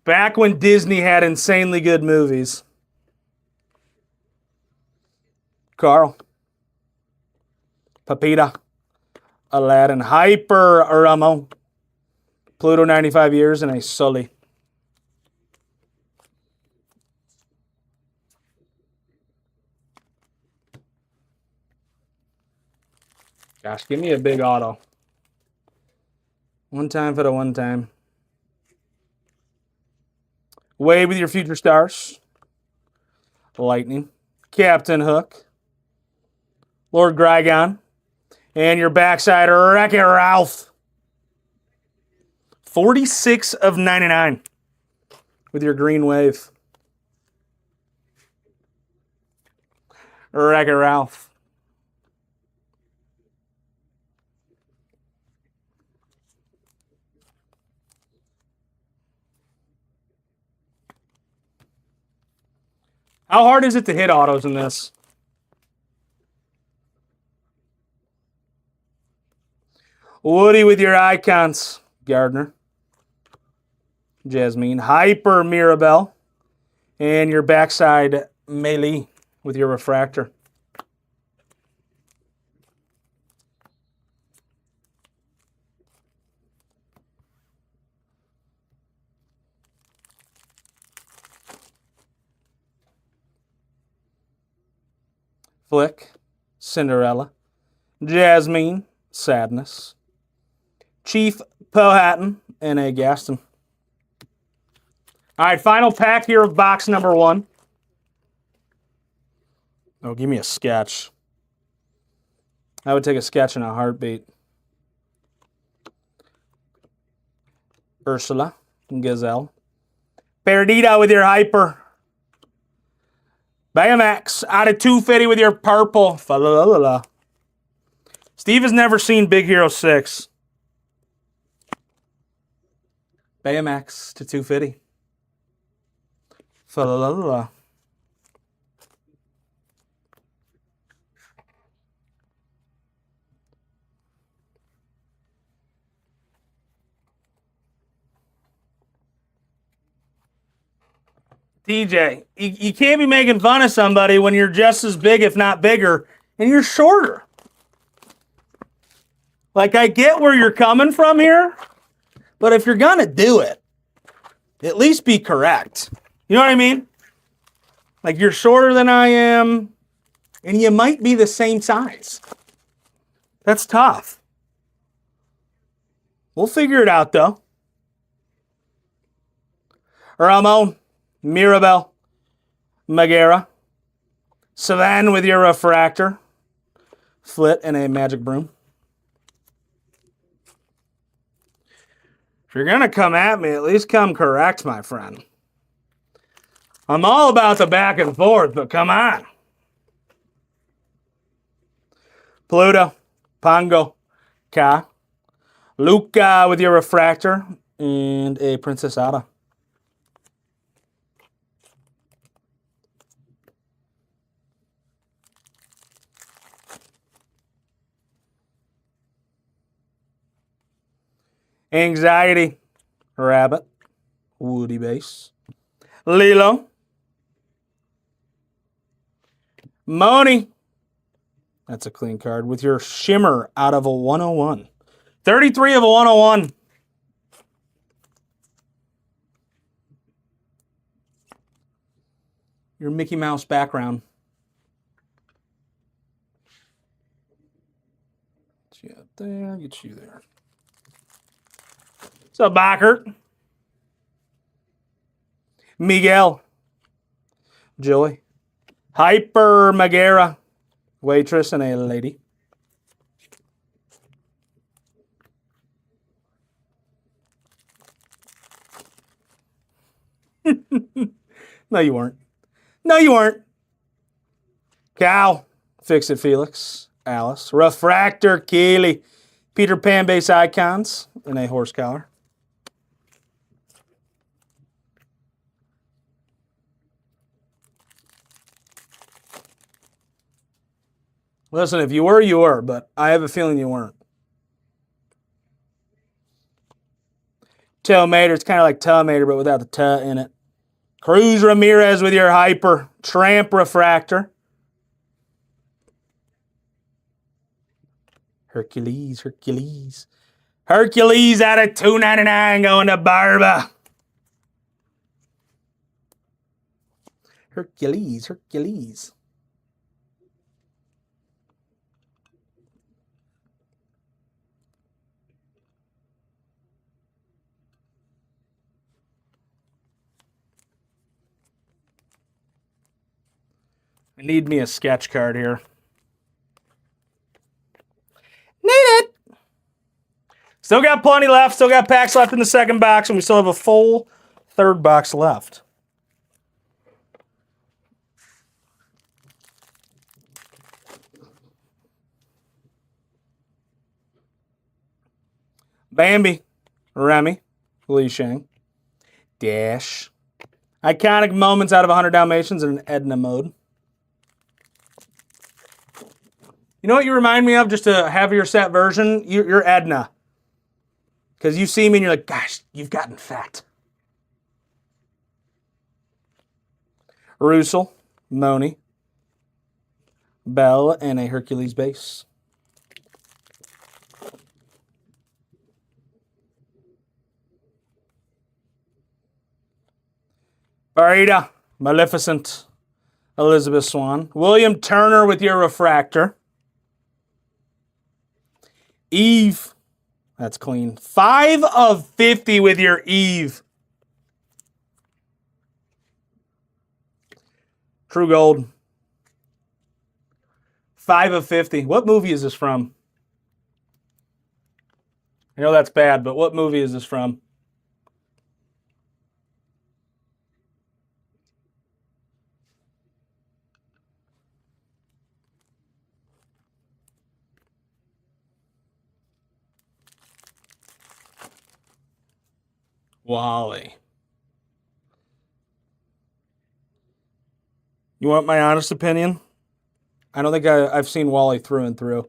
Back when Disney had insanely good movies. Carl. Pepita. Aladdin. Hyper Ramon. Pluto 95 years and a Sully. Gosh, give me a big auto. One time for the one time. Wade with your future stars. Lightning. Captain Hook. Lord Grygon. And your backside, Wreck-It Ralph. 46 of 99 with your green wave. Wreck-It Ralph. How hard is it to hit autos in this? Woody with your icons. Gardner. Jasmine. Hyper Mirabelle. And your backside, Melee with your refractor. Flick. Cinderella. Jasmine. Sadness. Chief Powhatan and a Gaston. All right, final pack here of box number 1. Oh, give me a sketch. I would take a sketch in a heartbeat. Ursula. Gazelle. Perdita with your hyper. Bayamax out of 250 with your purple. Fa-la-la-la-la. Steve has never seen Big Hero 6. Bayamax to 250. Fa-la-la-la-la. TJ, you can't be making fun of somebody when you're just as big, if not bigger, and you're shorter. Like, I get where you're coming from here, but if you're going to do it, at least be correct. You know what I mean? Like, you're shorter than I am, and you might be the same size. That's tough. We'll figure it out, though. Ramon, Mirabel, Magera, Savan with your refractor, Flit, and a magic broom. If you're going to come at me, at least come correct, my friend. I'm all about the back and forth, but come on. Pluto, Pongo, Ka, Luca with your refractor, and a Princess Ada. Anxiety, Rabbit, Woody Base, Lilo, Moni. That's a clean card with your Shimmer out of a 101. 33 of a 101. Your Mickey Mouse background. Get you out there, get you there. So, Backert, Miguel, Joey, Hyper Magera, Waitress, and a lady. No, you weren't. No, you weren't. Cow, Fix It Felix, Alice, Refractor, Keely, Peter Pan base icons, and a horse collar. Listen, if you were, you were, but I have a feeling you weren't. Tomater, it's kind of like Tomater, but without the T in it. Cruz Ramirez with your Hyper. Tramp Refractor. Hercules. Hercules out of $2.99 going to Barba. Hercules. I need me a sketch card here. Need it. Still got plenty left. Still got packs left in the second box, and we still have a full third box left. Bambi, Remy, Li Shang, Dash. Iconic moments out of 100 Dalmatians in an Edna mode. You know what you remind me of? Just a heavier set version? You're Edna. Because you see me and you're like, gosh, you've gotten fat. Russell, Moni, Belle, and a Hercules base. Barita, Maleficent, Elizabeth Swan. William Turner with your refractor. Eve, that's clean. 5 of 50 with your Eve. True Gold. 5 of 50. What movie is this from? I know that's bad, but what movie is this from? Wally. You want my honest opinion? I don't think I've seen Wally through and through.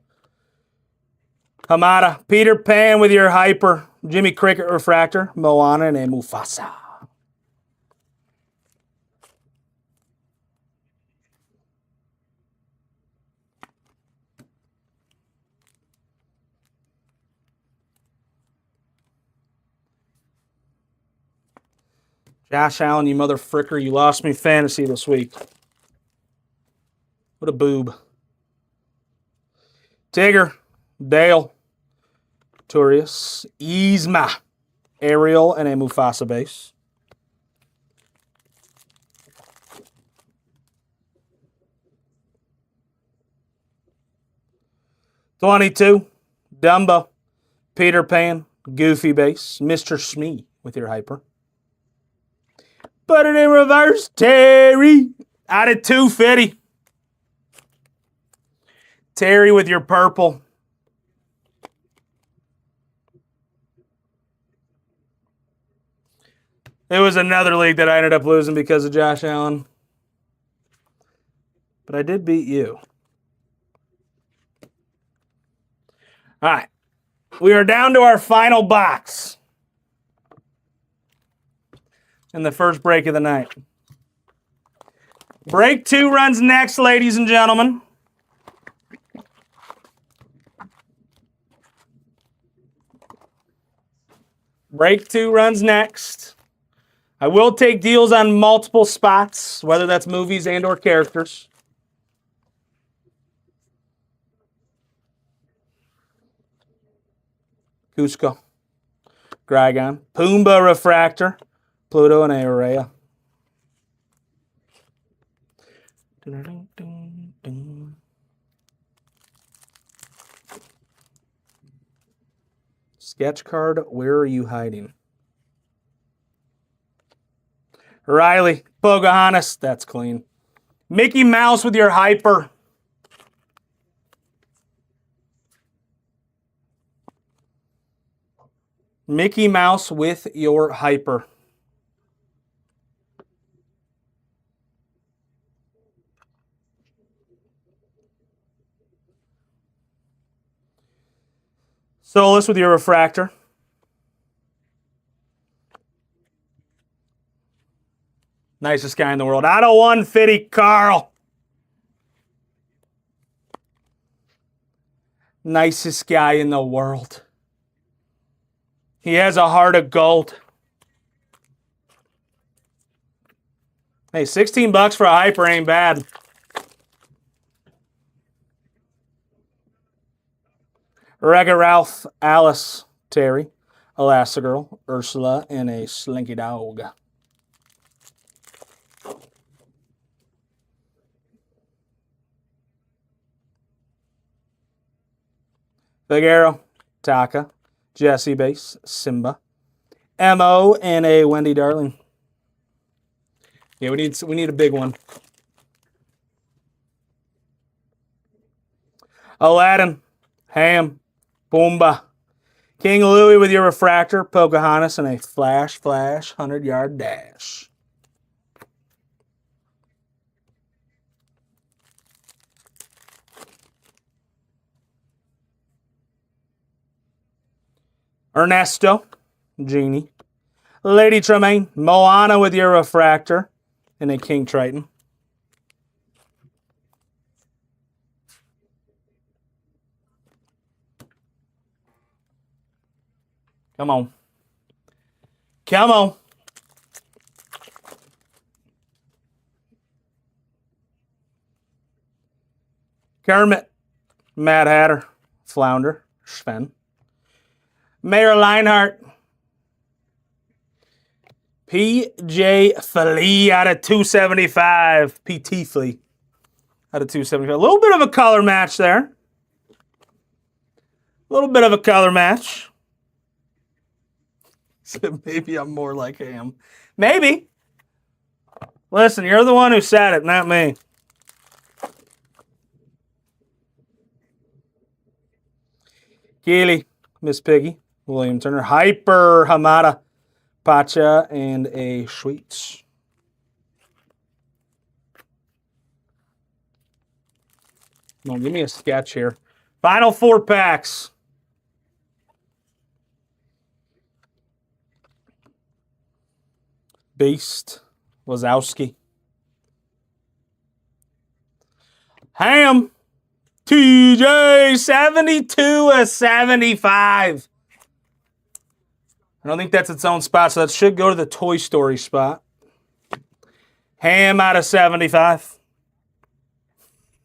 Hamada, Peter Pan with your Hyper, Jimmy Cricket refractor, Moana, and a Mufasa. Josh Allen, you mother fricker, you lost me fantasy this week. What a boob. Tigger, Dale, Turius, Yzma, Ariel, and a Mufasa base. $22, Dumbo, Peter Pan, Goofy base, Mr. Smee with your hyper. Put it in reverse, Terry. Out of 250. Terry with your purple. It was another league that I ended up losing because of Josh Allen. But I did beat you. All right. We are down to our final box in the first break of the night. Break 2 runs next, ladies and gentlemen. Break 2 runs next. I will take deals on multiple spots, whether that's movies and or characters. Cusco, Gragon, Pumbaa Refractor, Pluto, and Aorea. Sketch card, where are you hiding? Riley, Pocahontas, that's clean. Mickey Mouse with your hyper. Mickey Mouse with your hyper. Solus with your refractor. Nicest guy in the world. Out of 150, Carl. Nicest guy in the world. He has a heart of gold. Hey, $16 for a hyper ain't bad. Wreck-It Ralph, Alice, Terry, Elastigirl, Ursula, and a Slinky Dog. Figueroa, Taka, Jesse base, Simba, Mo, and a Wendy Darling. Yeah, we need a big one. Aladdin, Ham, Pumbaa, King Louie with your refractor, Pocahontas, and a flash 100-yard dash. Ernesto, Genie, Lady Tremaine, Moana with your refractor, and a King Triton. Come on. Come on. Kermit, Mad Hatter, Flounder, Sven. Mayor Lionheart. P.J. Flea out of 275. P.T. Flea out of 275. A little bit of a color match there. A little bit of a color match. So maybe I'm more like him. Maybe. Listen, you're the one who said it, not me. Keely, Miss Piggy, William Turner, Hyper, Hamada, Pacha, and a Schweetz. No, give me a sketch here. Final 4 packs. Beast, Wazowski. Ham, TJ, 72 of 75. I don't think that's its own spot, so that should go to the Toy Story spot. Ham out of 75.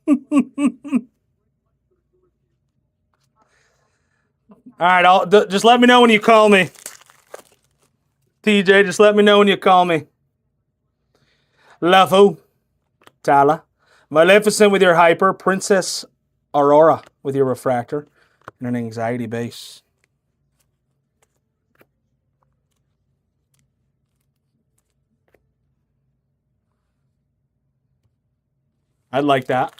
All right, just let me know when you call me. TJ, just let me know when you call me. Lafou, Tala. Maleficent with your hyper. Princess Aurora with your refractor. And an anxiety base. I'd like that.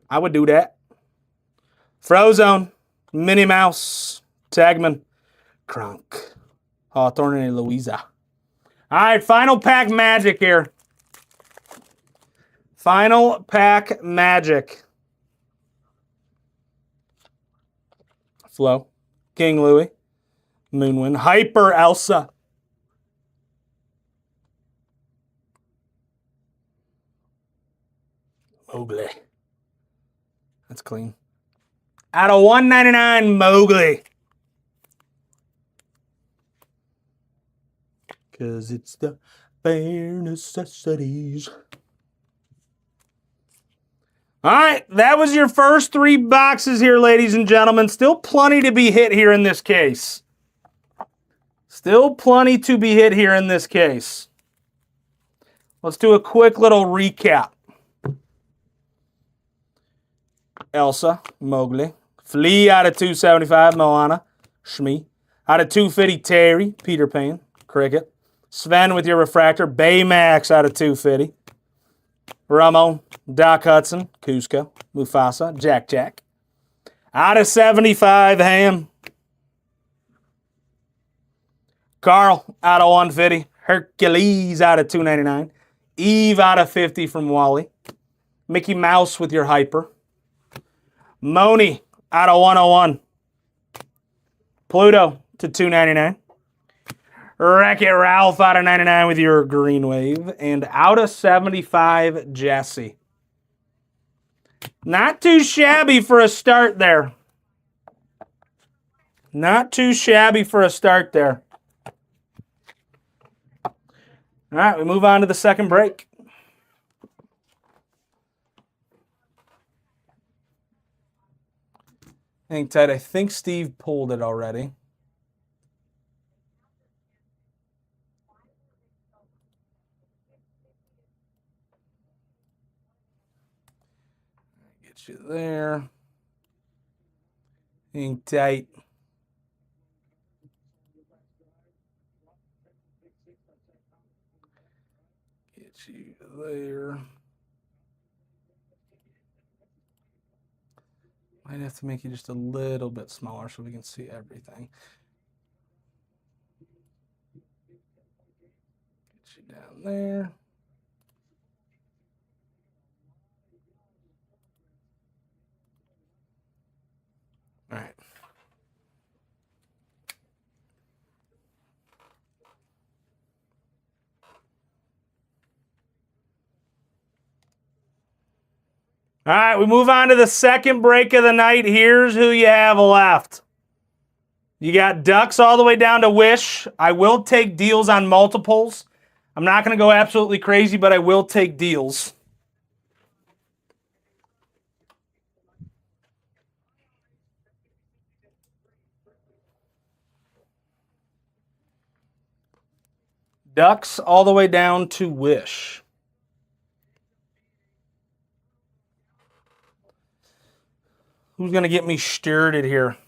I would do that. Frozone, Minnie Mouse, Tagman, Kronk, Hawthorne, and Louisa. All right, final pack magic here. Final pack magic. Flo, King Louie, Moonwind, Hyper Elsa. Mowgli. That's clean. Out of 199, Mowgli. Because it's the bare necessities. All right, that was your first 3 boxes here, ladies and gentlemen. Still plenty to be hit here in this case. Still plenty to be hit here in this case. Let's do a quick little recap. Elsa, Mowgli. Flea out of 275, Moana. Shmi. Out of 250, Terry, Peter Pan, Cricket. Sven with your refractor. Baymax out of 250. Ramon, Doc Hudson, Cusco, Mufasa, Jack Jack. Out of 75, Ham. Carl out of 150. Hercules out of 299. Eve out of 50 from Wally. Mickey Mouse with your hyper. Moni out of 101. Pluto to 299. Wreck-It Ralph out of 99 with your green wave. And out of 75, Jesse. Not too shabby for a start there. Not too shabby for a start there. All right, we move on to the second break. Hang tight. I think Steve pulled it already. Get you there. Hang tight. Get you there. Might have to make you just a little bit smaller so we can see everything. Get you down there. All right. All right, we move on to the second break of the night. Here's who you have left. You got Ducks all the way down to Wish. I will take deals on multiples. I'm not going to go absolutely crazy, but I will take deals. Ducks all the way down to Wish. Who's going to get me started here?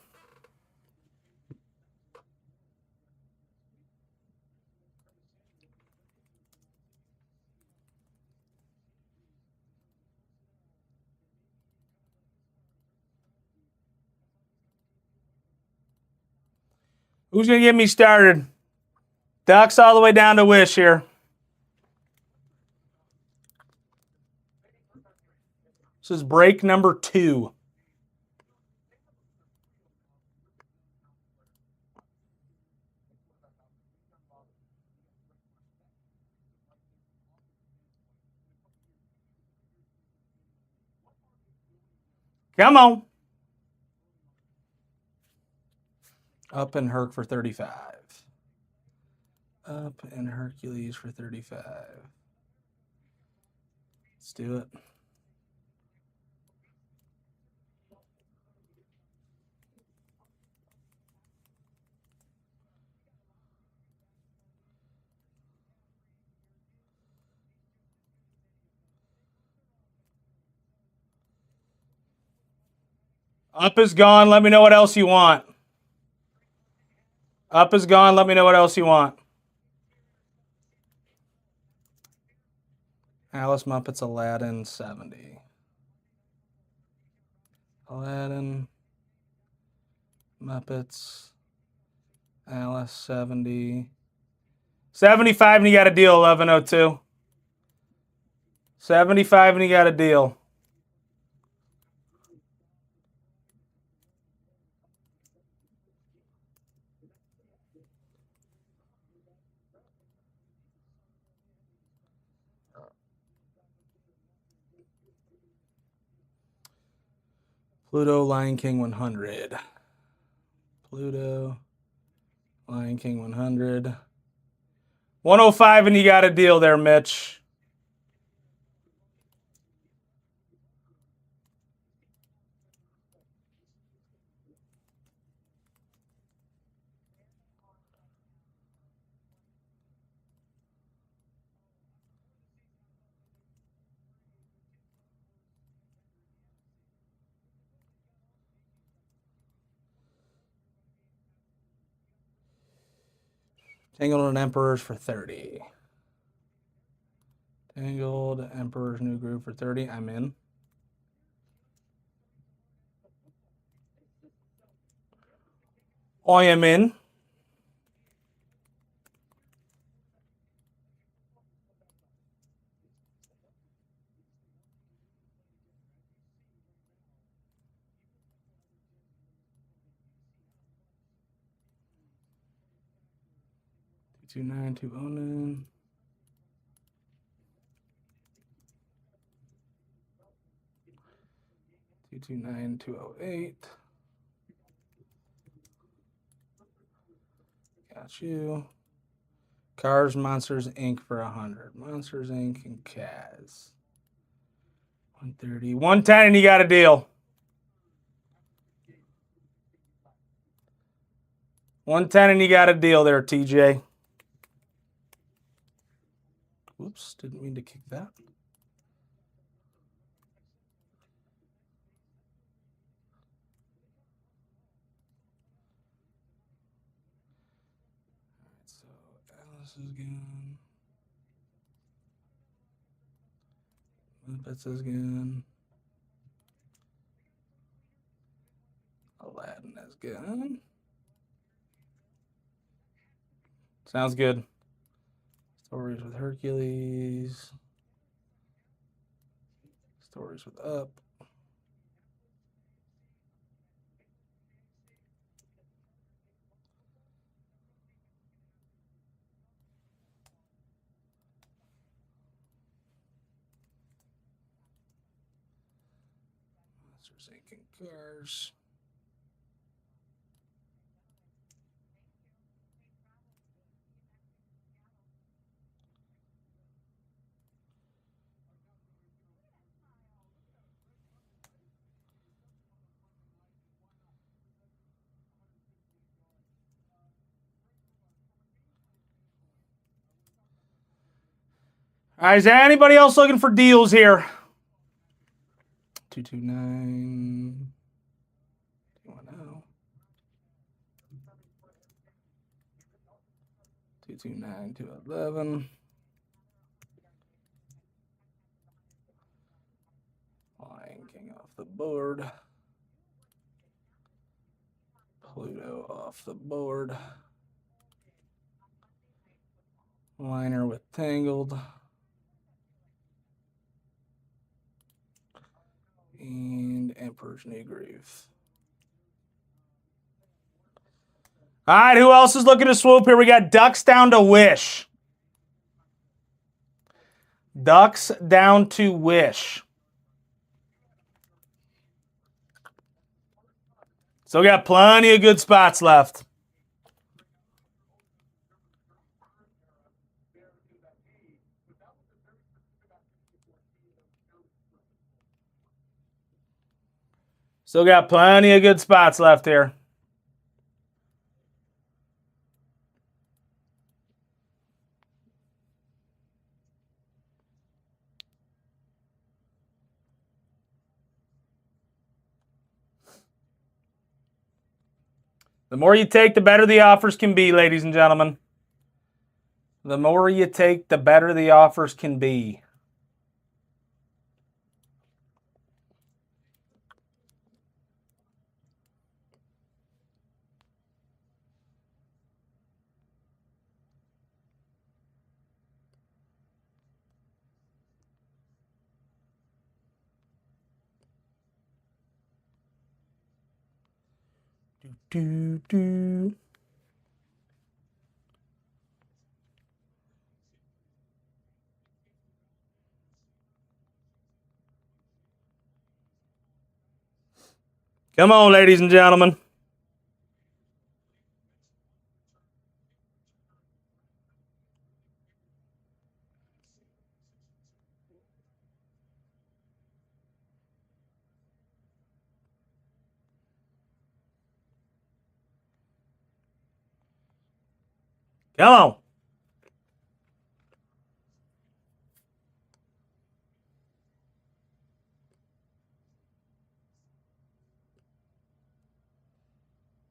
Who's going to get me started? Ducks all the way down to Wish here. This is break number 2. Come on. Up and Herc for 35. Up and Hercules for 35. Let's do it. Up is gone. Let me know what else you want. Up is gone. Let me know what else you want. Alice Muppets Aladdin 70. Aladdin Muppets Alice 70. 75 and you got a deal, 1102. 75 and you got a deal. Pluto, Lion King 100. Pluto, Lion King 100. 105 and you got a deal there, Mitch. Tangled and Emperors for 30. Tangled Emperor's New Groove for 30. I'm in. I am in. Two 29209. Two 29208. Got you. Cars, Monsters, Inc. for 100. Monsters, Inc. and Kaz. 130. 110 and you got a deal. 110 and you got a deal there, TJ. Whoops, didn't mean to kick that. Alright, so Alice is gone. Muppets is gone. Aladdin is gone. Sounds good. Stories with Hercules. Stories with Up. Monsters Inc. and Cars. All right, is there anybody else looking for deals here? 229. 210. 229, 211. Lion King off the board. Pluto off the board. Liner with Tangled. And Emperor's New Groove. All right, who else is looking to swoop here? We got Ducks down to Wish. Ducks down to Wish. So we got plenty of good spots left. Still got plenty of good spots left here. The more you take, the better the offers can be, ladies and gentlemen. The more you take, the better the offers can be. Do. Come on, ladies and gentlemen. Come on.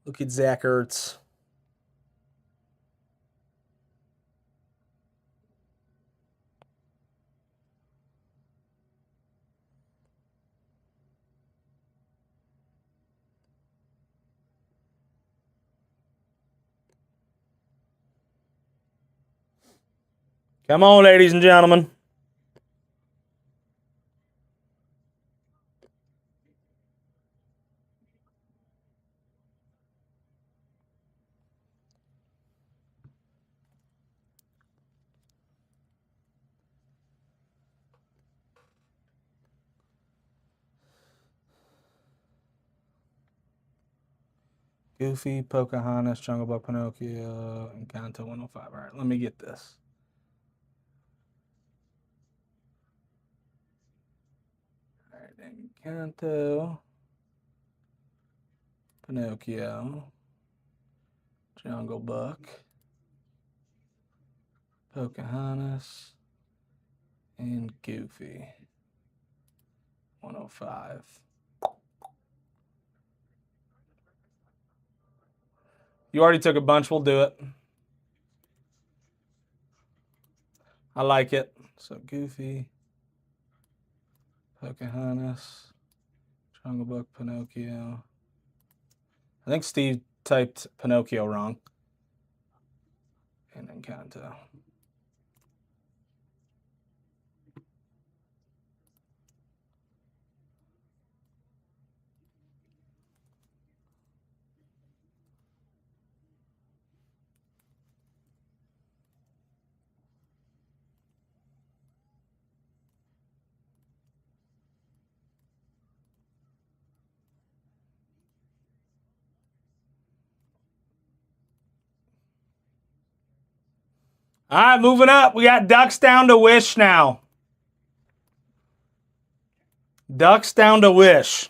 Look at Zach Ertz. Come on, ladies and gentlemen. Goofy, Pocahontas, Jungle Book, Pinocchio, Encanto 105. All right, let me get this. All right, Encanto, Pinocchio, Jungle Book, Pocahontas, and Goofy 105. You already took a bunch. We'll do it. I like it. So Goofy, Pocahontas, Jungle Book, Pinocchio. I think Steve typed Pinocchio wrong. And Encanto. All right, moving up. We got Ducks down to Wish now. Ducks down to Wish.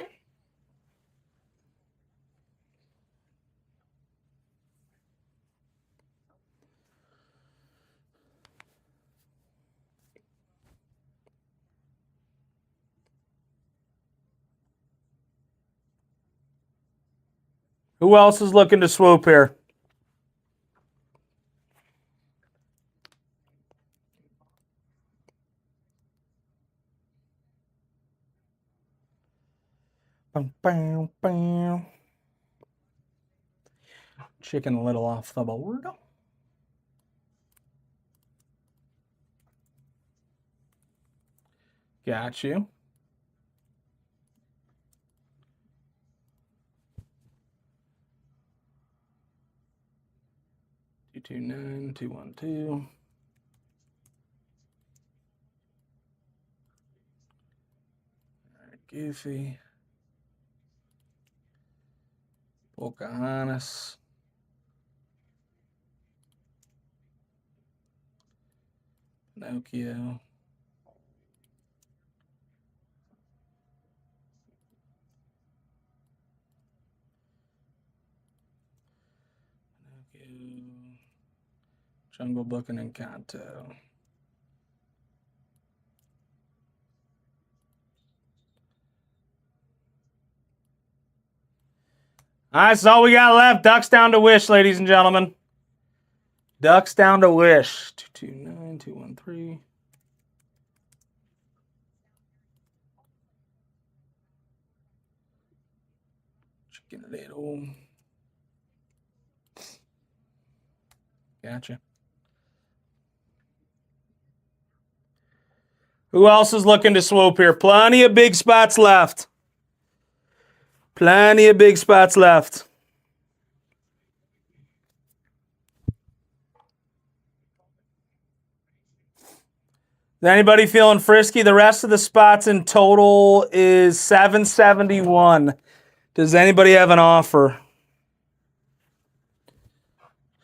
Who else is looking to swoop here? Chicken a little off the board. Got you. Two 229 212. All right, Goofy. Pocahontas. Pinocchio. Jungle Book and Encanto. All right, that's all we got left. Ducks down to Wish, ladies and gentlemen. Ducks down to Wish. 229, 213. Chicken little. Gotcha. Who else is looking to swoop here? Plenty of big spots left. Plenty of big spots left. Is anybody feeling frisky? The rest of the spots in total is $771. Does anybody have an offer?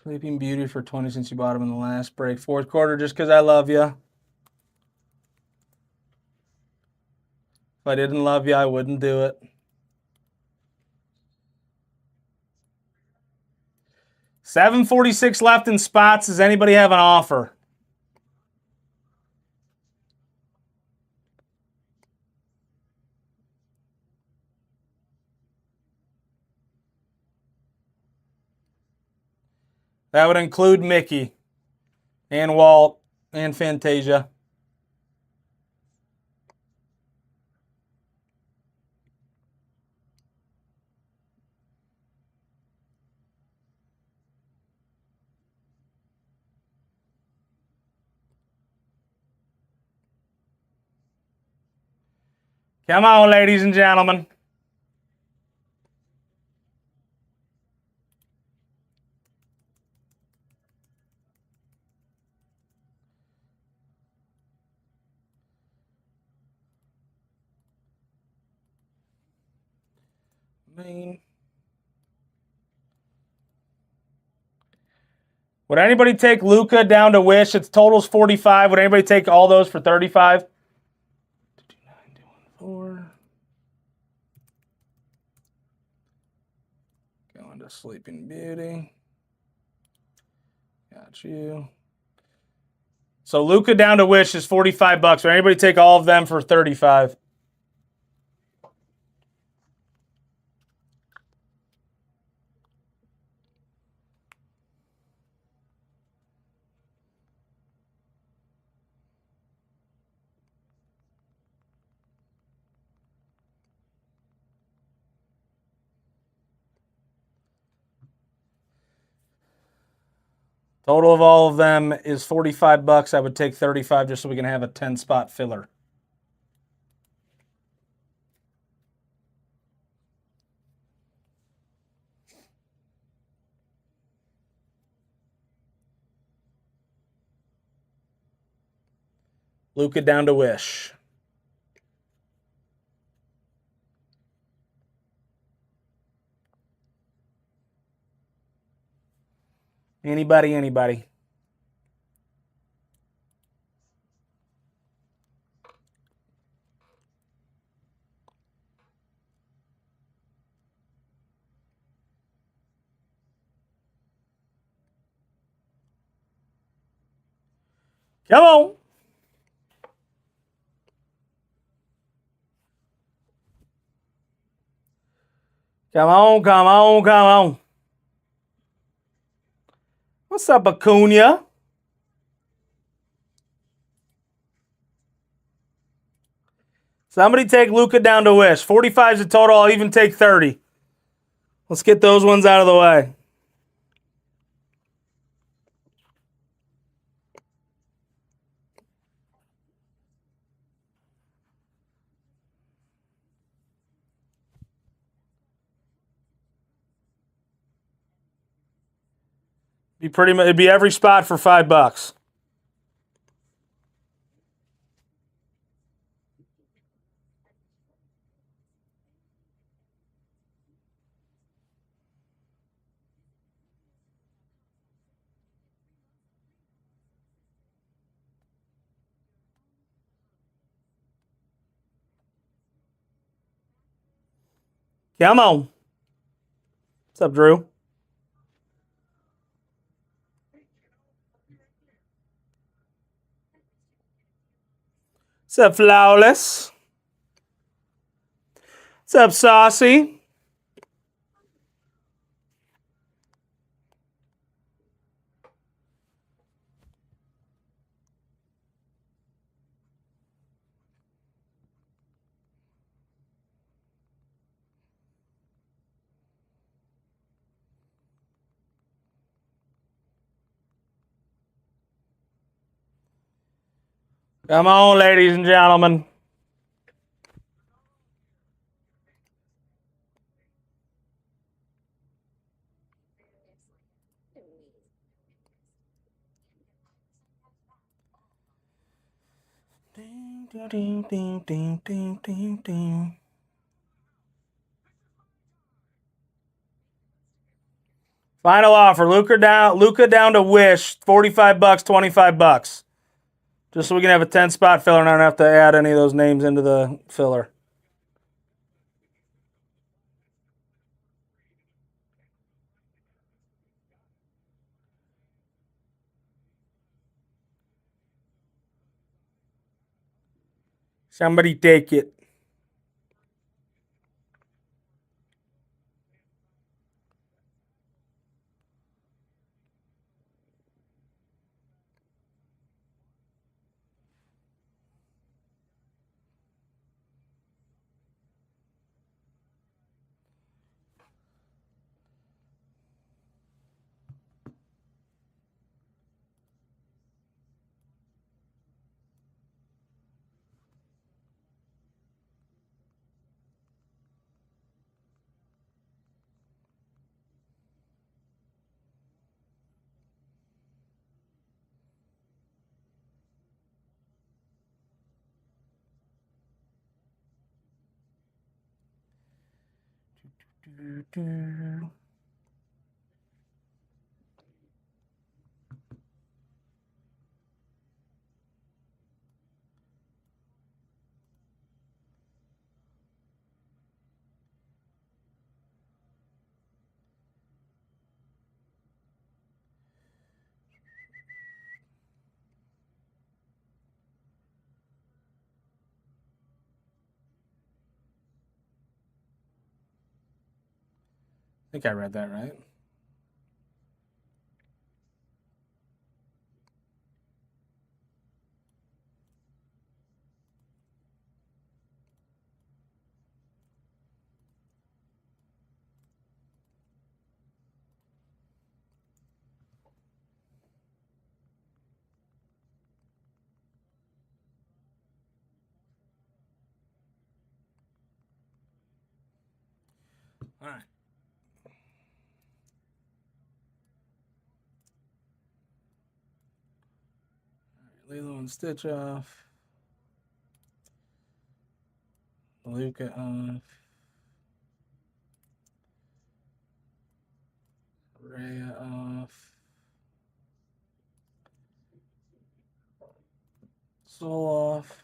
Sleeping Beauty for 20 since you bought them in the last break. Fourth quarter just because I love you. If I didn't love you, I wouldn't do it. $746 left in spots. Does anybody have an offer? That would include Mickey and Walt and Fantasia. Come on, ladies and gentlemen. Would anybody take Luca down to Wish? Its total's 45. Would anybody take all those for 35? 229, 214. Going to Sleeping Beauty. Got you. So Luca down to Wish is $45. Would anybody take all of them for 35? Total of all of them is $45. I would take 35 just so we can have a 10-spot filler. Luca down to Wish. Anybody. Come on. Come on. What's up, Acuna? Somebody take Luca down to Wish. 45 is the total. I'll even take 30. Let's get those ones out of the way. It'd be every spot for $5. Come on. What's up, Drew? What's up, Flawless? What's up, Saucy? Come on, ladies and gentlemen. Ding, ding, ding, ding, ding, ding, ding. Final offer. Luka down to Wish. $45, $25. Just so we can have a 10-spot filler and I don't have to add any of those names into the filler. Somebody take it. I think I read that right. All right. Lilo and Stitch off. Luka off. Rhea off. Soul off.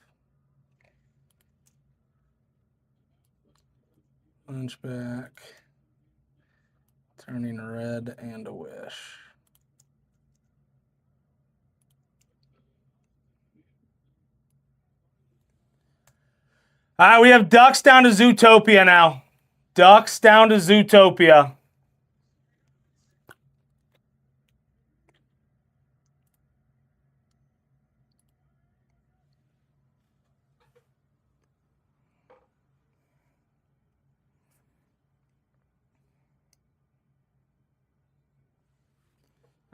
Hunchback. Turning red and a Wish. All right, we have Ducks down to Zootopia now. Ducks down to Zootopia.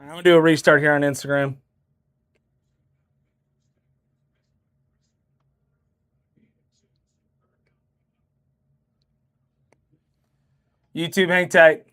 I'm going to do a restart here on Instagram. YouTube, hang tight.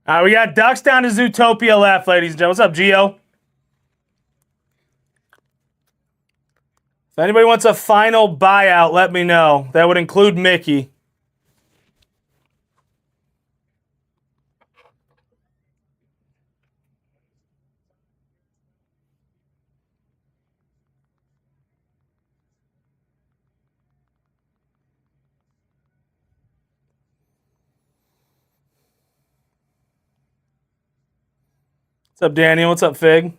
All right, we got Ducks down to Zootopia left, ladies and gentlemen. What's up, Gio? If anybody wants a final buyout, let me know. That would include Mickey. What's up, Daniel? What's up, Fig?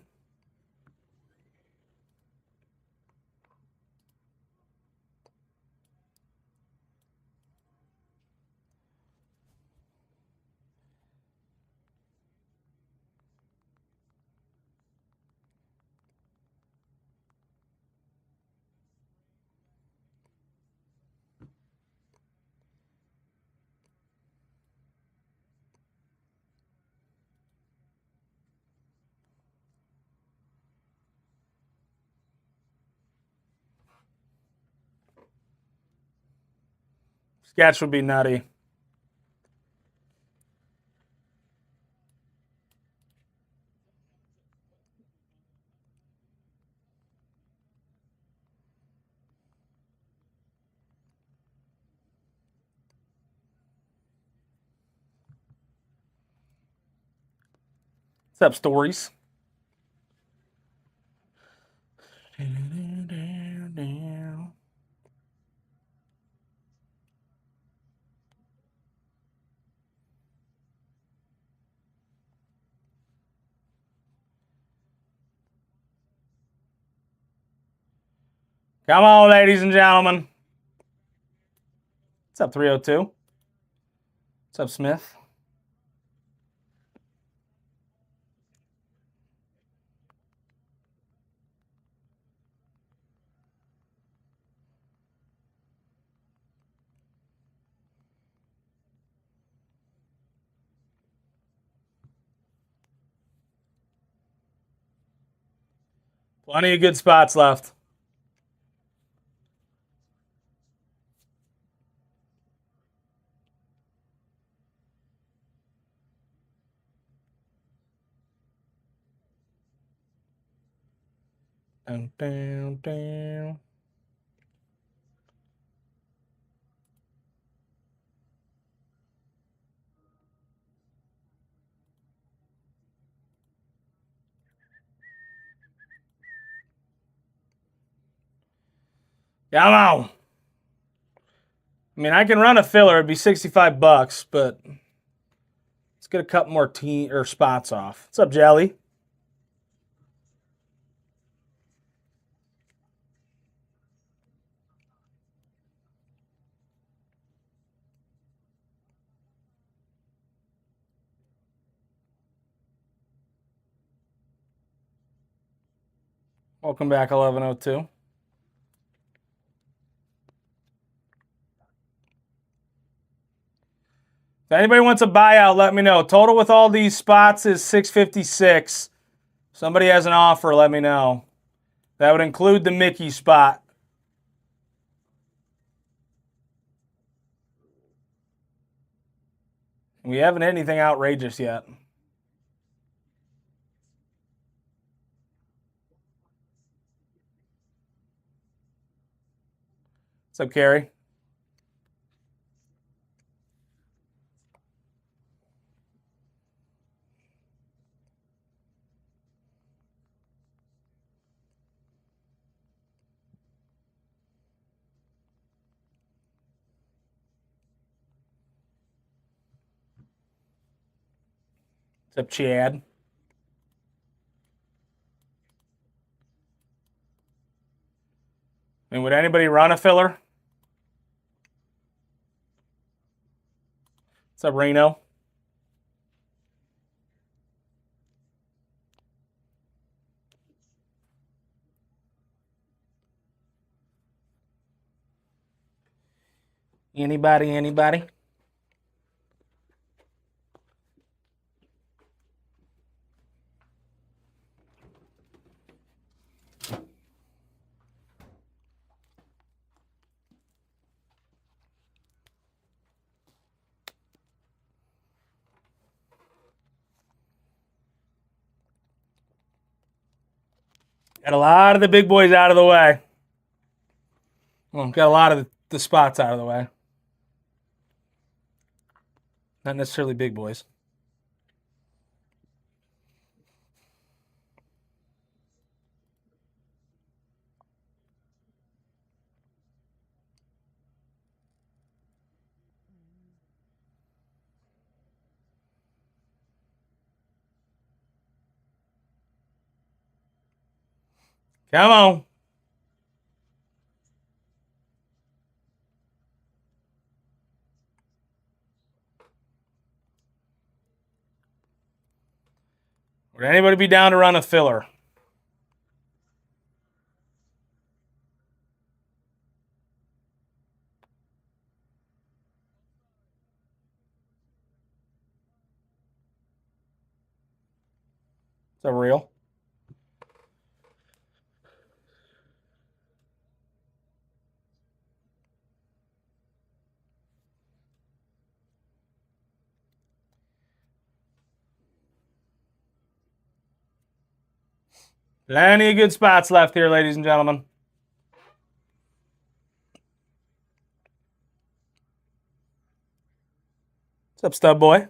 Sketch would be nutty. What's up, Stories? Come on, ladies and gentlemen. What's up, 302? What's up, Smith? Plenty of good spots left. Down, down, down. Come on. I mean, I can run a filler. It'd be $65, but let's get a couple more spots off. What's up, Jelly? Welcome back, 1102. If anybody wants a buyout, let me know. Total with all these spots is $656. Somebody has an offer, let me know. That would include the Mickey spot. We haven't hit anything outrageous yet. What's up, Carrie? What's up, Chad? I mean, would anybody run a filler? What's up, Reno? Anybody? Got a lot of the big boys out of the way. Well, got a lot of the spots out of the way. Not necessarily big boys. Come on. Would anybody be down to run a filler? Is that real? Plenty of good spots left here, ladies and gentlemen. What's up, Stub Boy?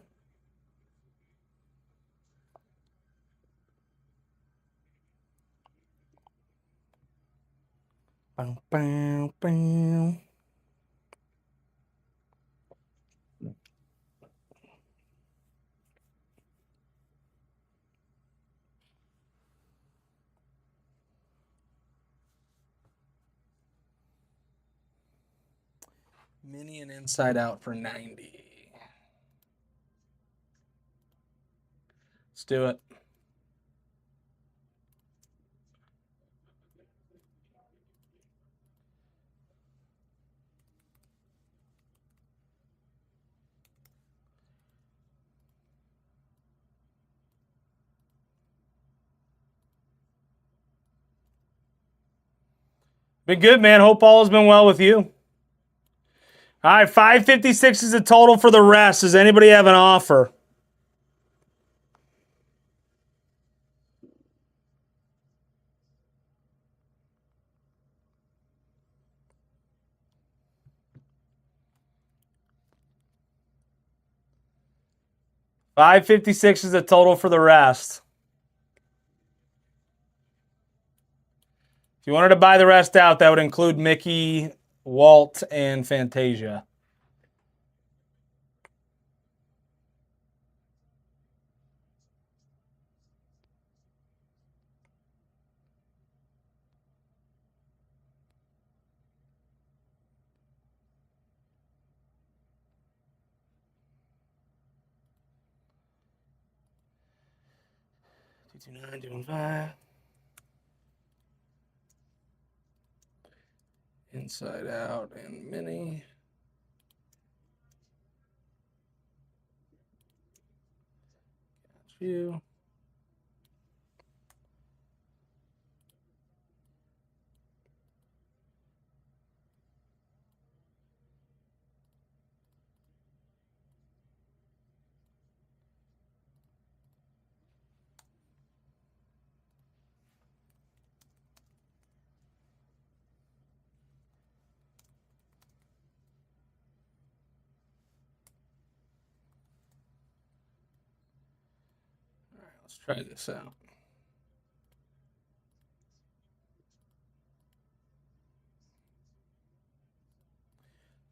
Bow, bow, bow. Mini and Inside Out for 90. Let's do it. Been good, man. Hope all has been well with you. All right, 556 is the total for the rest. Does anybody have an offer? $556 is the total for the rest. If you wanted to buy the rest out, that would include Mickey, Walt, and Fantasia. $229, $215. Inside Out and Mini. Got you. All right, let's try this out.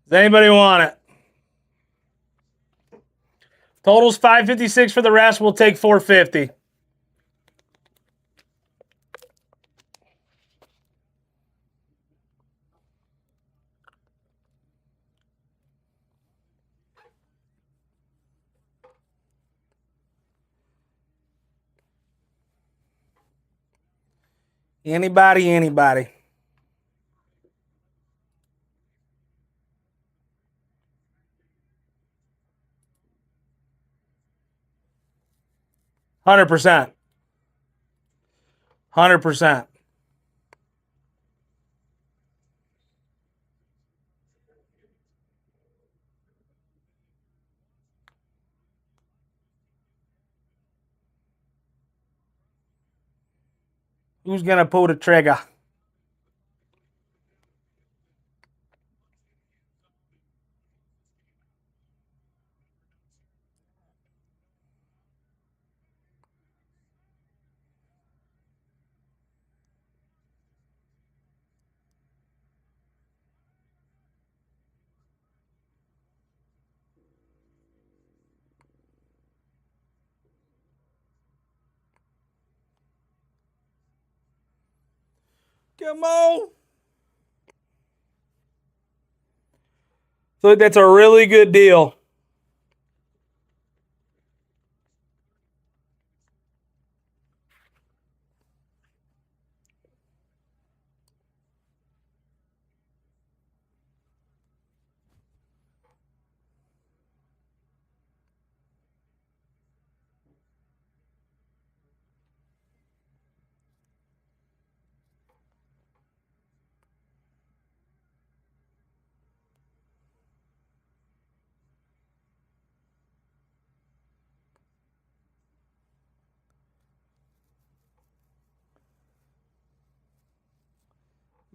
Does anybody want it? Total's 556 for the rest. We'll take 450. Anybody. 100%. 100%. Who's gonna pull the trigger? Come on. So that's a really good deal.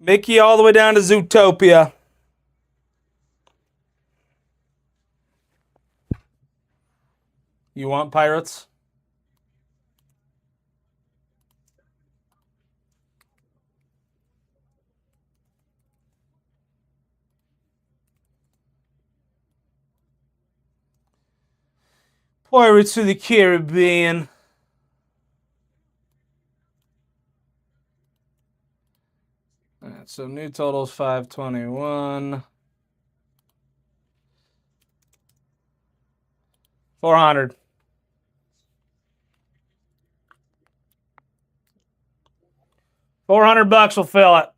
Mickey all the way down to Zootopia. You want Pirates? Pirates of the Caribbean. All right, so new totals 521. 400. $400 will fill it.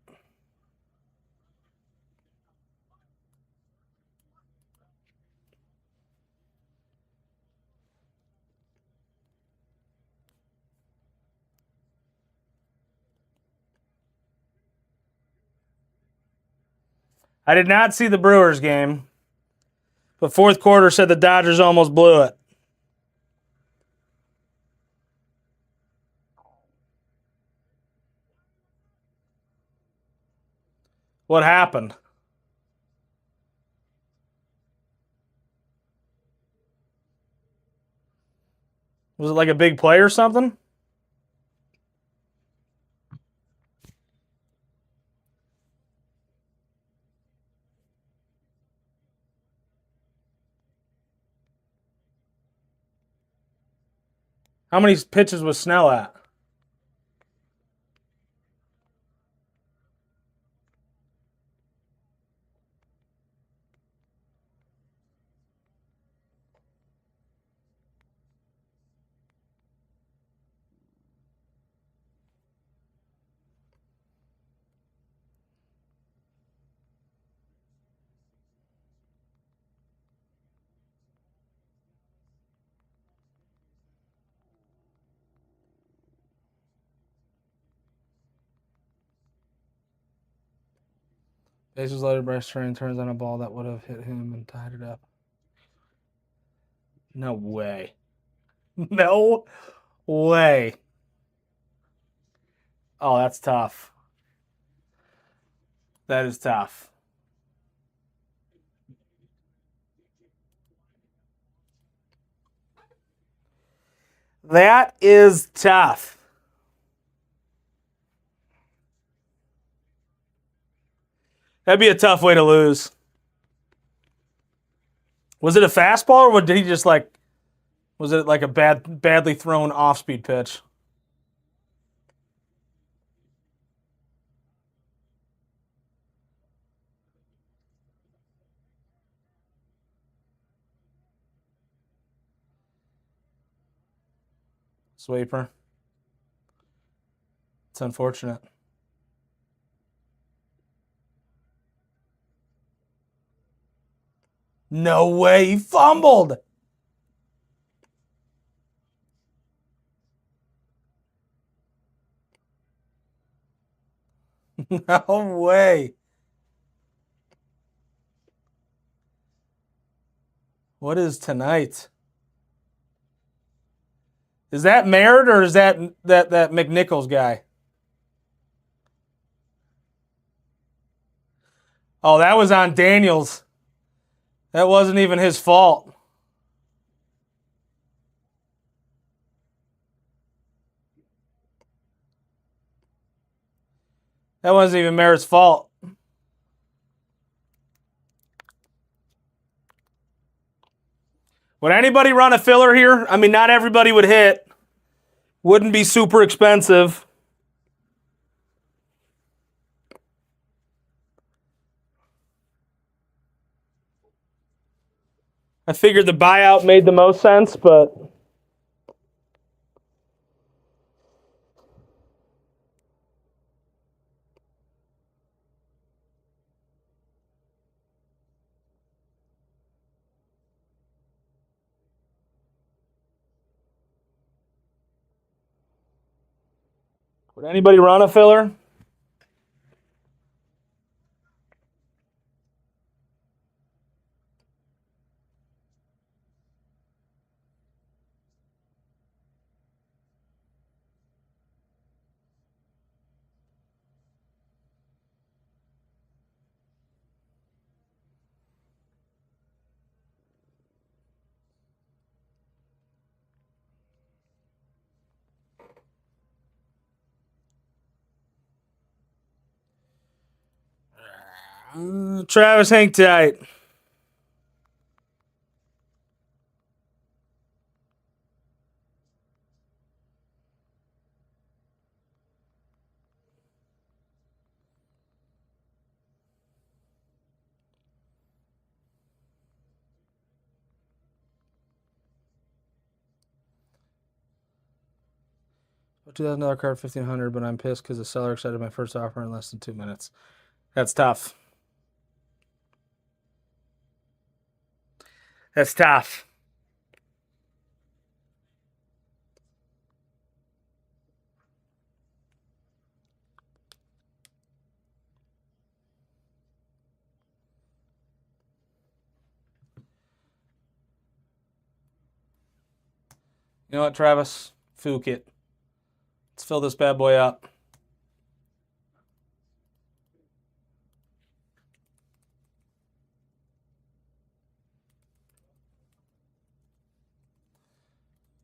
I did not see the Brewers game, but fourth quarter said the Dodgers almost blew it. What happened? Was it like a big play or something? How many pitches was Snell at? Bases loaded, Bryce Train turns on a ball that would have hit him and tied it up. No way. No way. Oh, that's tough. That is tough. That is tough. That'd be a tough way to lose. Was it a fastball or did he just like, was it like a badly thrown off-speed pitch? Sweeper. It's unfortunate. No way, he fumbled. No way. What is tonight? Is that Merritt or is that McNichols guy? Oh, that was on Daniels. That wasn't even his fault. That wasn't even Merritt's fault. Would anybody run a filler here? I mean, not everybody would hit. Wouldn't be super expensive. I figured the buyout made the most sense, but would anybody run a filler? Travis, hang tight. $2,000 card, $1,500, but I'm pissed because the seller accepted my first offer in less than 2 minutes. That's tough. That's tough. You know what, Travis? Fook it. Let's fill this bad boy up.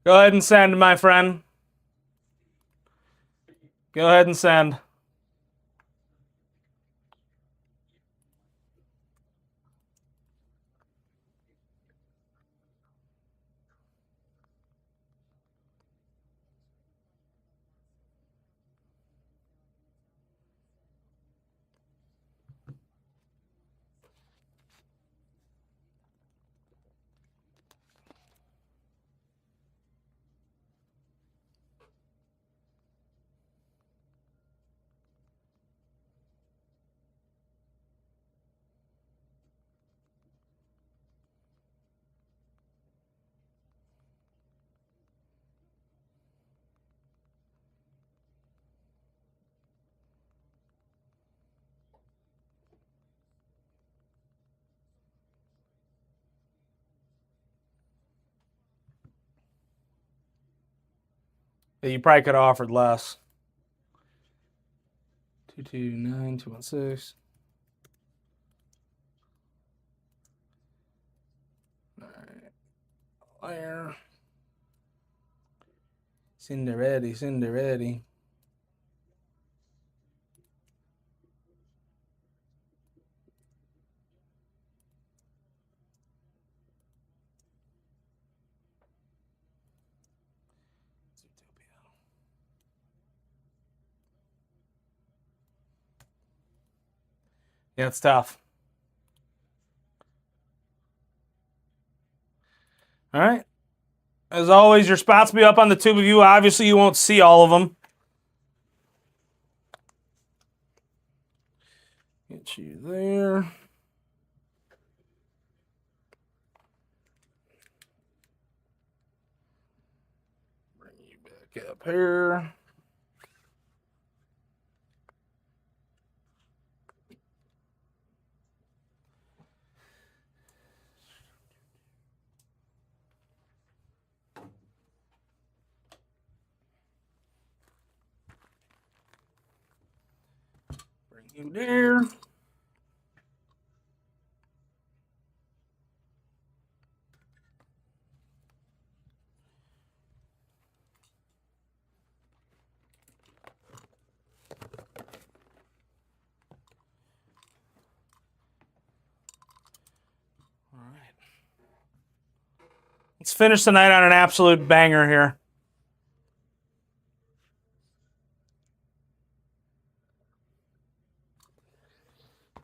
Go ahead and send, my friend. Go ahead and send. Yeah, you probably could have offered less. 229, 216. All right. There. Cinderetti. Yeah, it's tough. All right. As always, your spots will be up on the tube of you. Obviously, you won't see all of them. Get you there. Bring you back up here. Bring you there. Let's finish the night on an absolute banger here.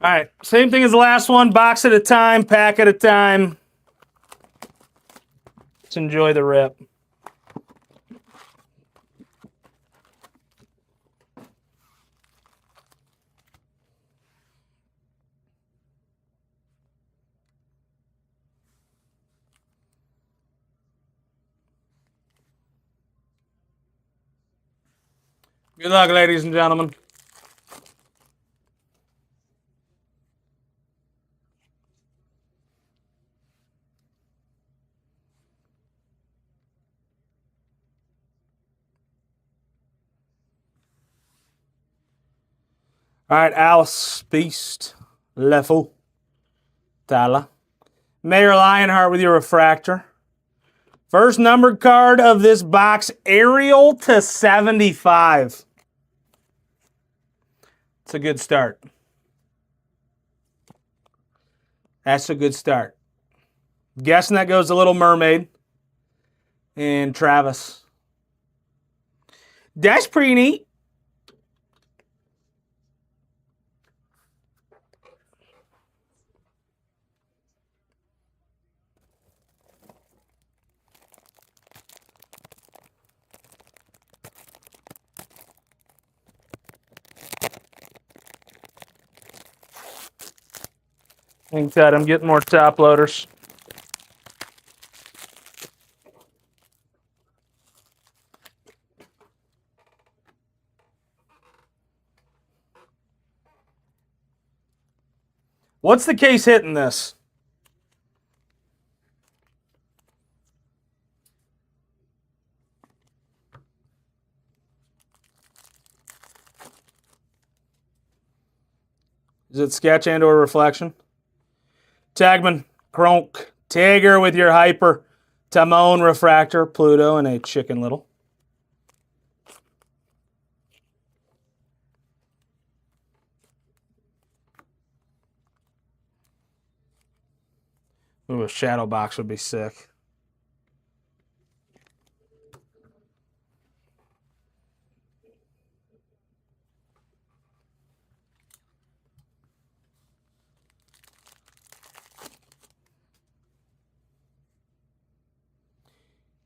All right, same thing as the last one. Box at a time, pack at a time. Let's enjoy the rip. Good luck, ladies and gentlemen. All right, Alice, Beast, Leffel, Tala. Mayor Lionheart with your refractor. First numbered card of this box, Ariel to 75. It's a good start. That's a good start. Guessing that goes to Little Mermaid and Travis. That's pretty neat. Thanks, Ed. I'm getting more top loaders. What's the case hitting this? Is it sketch and or reflection? Tagman, Kronk, Tiger with your hyper, Timon, refractor, Pluto, and a Chicken Little. Ooh, a shadow box would be sick.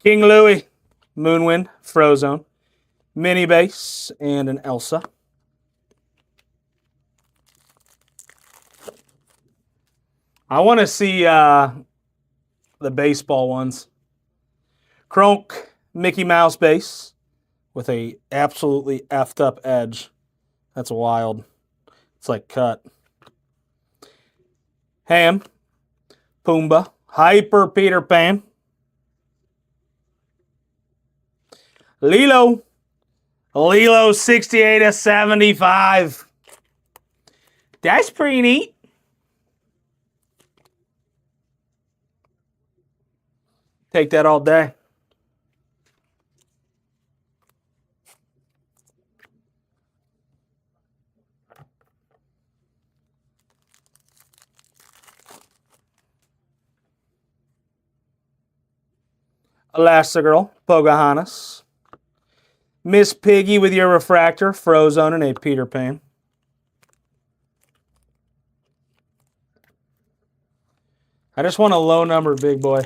King Louie, Moonwind, Frozone, Mini Base, and an Elsa. I want to see the baseball ones. Kronk, Mickey Mouse base with a absolutely effed up edge. That's wild. It's like cut. Ham, Pumbaa, Hyper Peter Pan. Lilo 68 to 75. That's pretty neat. Take that all day. Elastigirl, Pocahontas. Miss Piggy with your refractor, Frozone, and a Peter Pan. I just want a low number, big boy.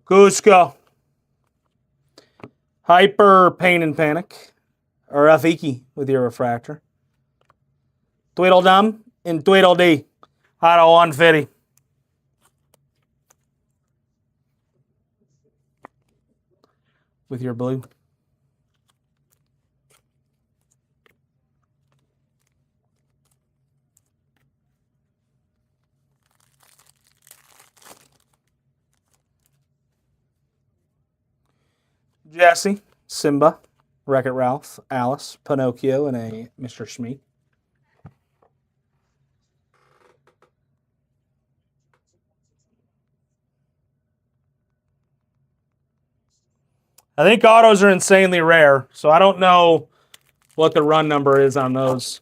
Cusco. Hyper Pain and Panic. Or Rafiki with your refractor. Tweedledum and Tweedledee. Out of 150. With your blue. Jesse, Simba, Wreck-It Ralph, Alice, Pinocchio, and a Mr. Schmee. I think autos are insanely rare, so I don't know what the run number is on those.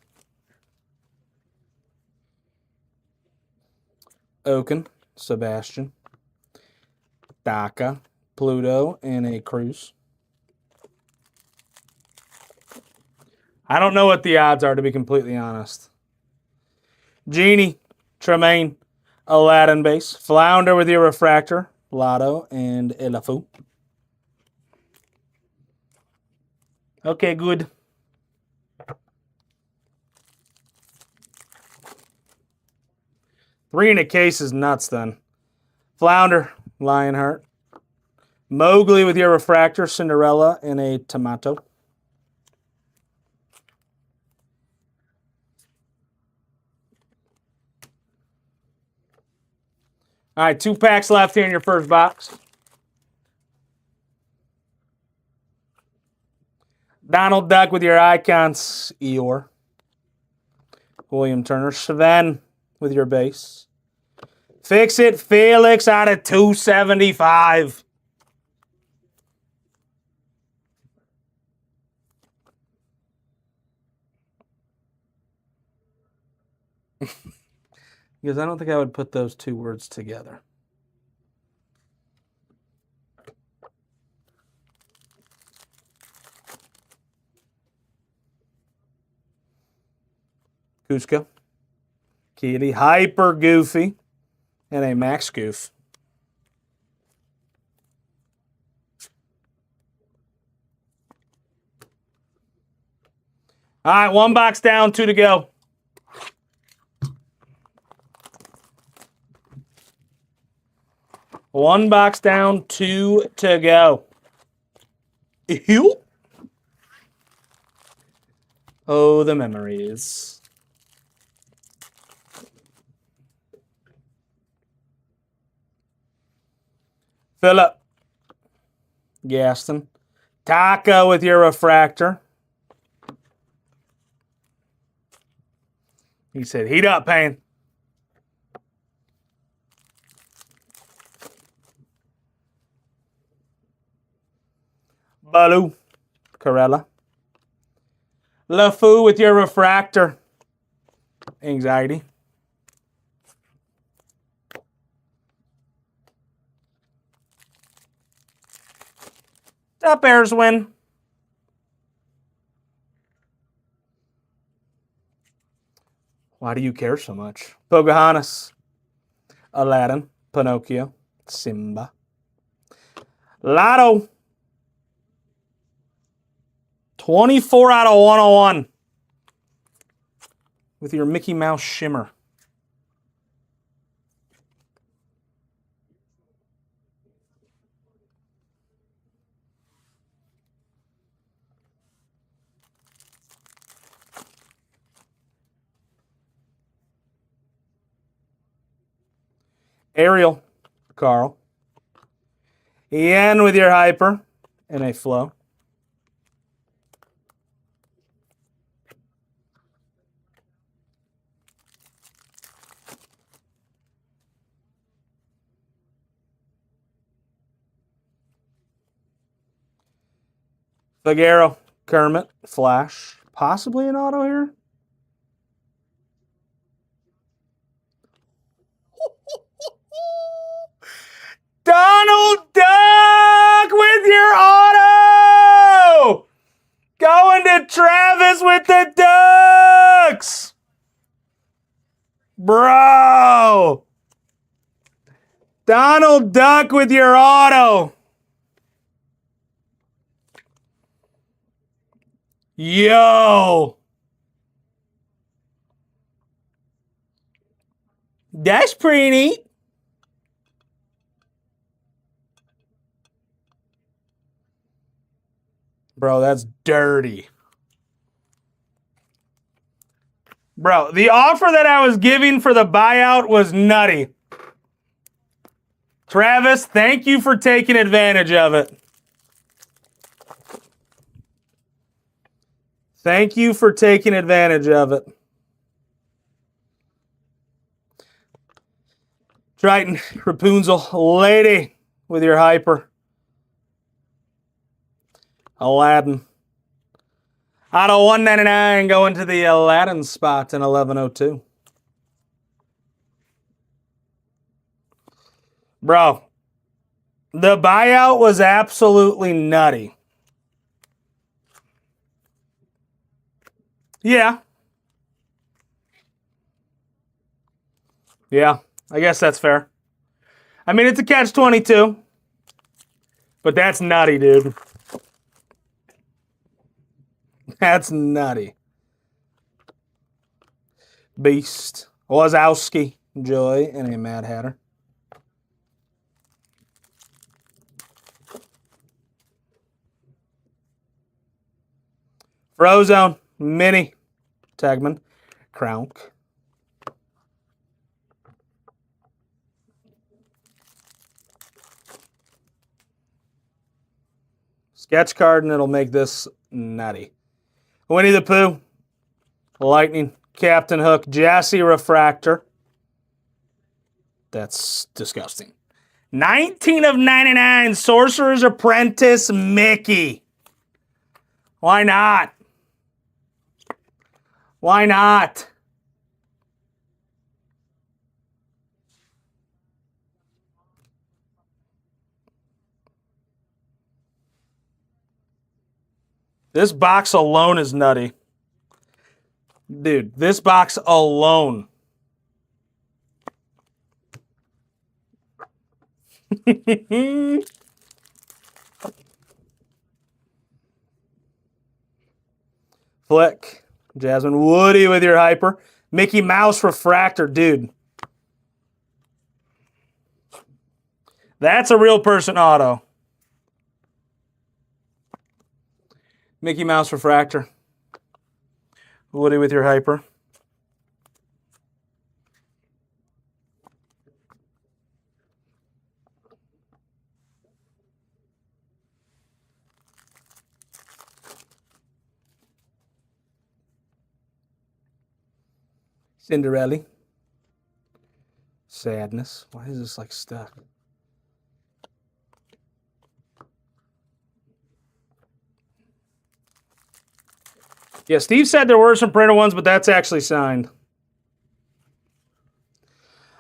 Oaken, Sebastian. Daka, Pluto, and a Cruz. I don't know what the odds are, to be completely honest. Genie, Tremaine, Aladdin base. Flounder with your refractor, Lotto, and Elafu. Okay, good. Three in a case is nuts then. Flounder, Lionheart. Mowgli with your refractor, Cinderella, and a Tomato. All right, 2 packs left here in your first box. Donald Duck with your icons, Eeyore. William Turner. Sven with your base. Fix It, Felix out of 275. Because I don't think I would put those 2 words together. Cusco. Kitty. Hyper Goofy. And a Max Goof. All right, 1 box down, 2 to go. One box down, 2 to go. Ew. Oh, the memories. Philip. Gaston. Taka with your refractor. He said, heat up, Payne. Baloo. Corella. LeFou with your refractor. Anxiety. Top Bears win. Why do you care so much? Pocahontas. Aladdin. Pinocchio. Simba. Lotto. 24 out of 101. With your Mickey Mouse shimmer. Ariel, Carl. Ian with your hyper and a flow. Figueroa, Kermit, Flash. Possibly an auto here. Donald Duck with your auto! Going to Travis with the Ducks! Bro! Donald Duck with your auto! Yo! That's pretty neat. Bro, that's dirty. Bro, the offer that I was giving for the buyout was nutty. Travis, thank you for taking advantage of it. Thank you for taking advantage of it. Triton, Rapunzel, Lady with your hyper. Aladdin. Out of 199 going to the Aladdin spot in 1102. Bro, the buyout was absolutely nutty. Yeah. Yeah, I guess that's fair. I mean, it's a catch-22. But that's nutty, dude. That's nutty. Beast. Wazowski. Joy. And a Mad Hatter. Frozone. Mini. Tagman. Krounk. Sketch card, and it'll make this nutty. Winnie the Pooh. Lightning. Captain Hook. Jassy Refractor. That's disgusting. 19 of 99. Sorcerer's Apprentice Mickey. Why not? Why not? This box alone is nutty. Dude, this box alone. Flick. Jasmine Woody with your hyper. Mickey Mouse Refractor. Dude. That's a real person auto. Mickey Mouse Refractor. Woody with your hyper. Cinderella. Sadness. Why is this like stuck? Yeah, Steve said there were some printed ones, but that's actually signed.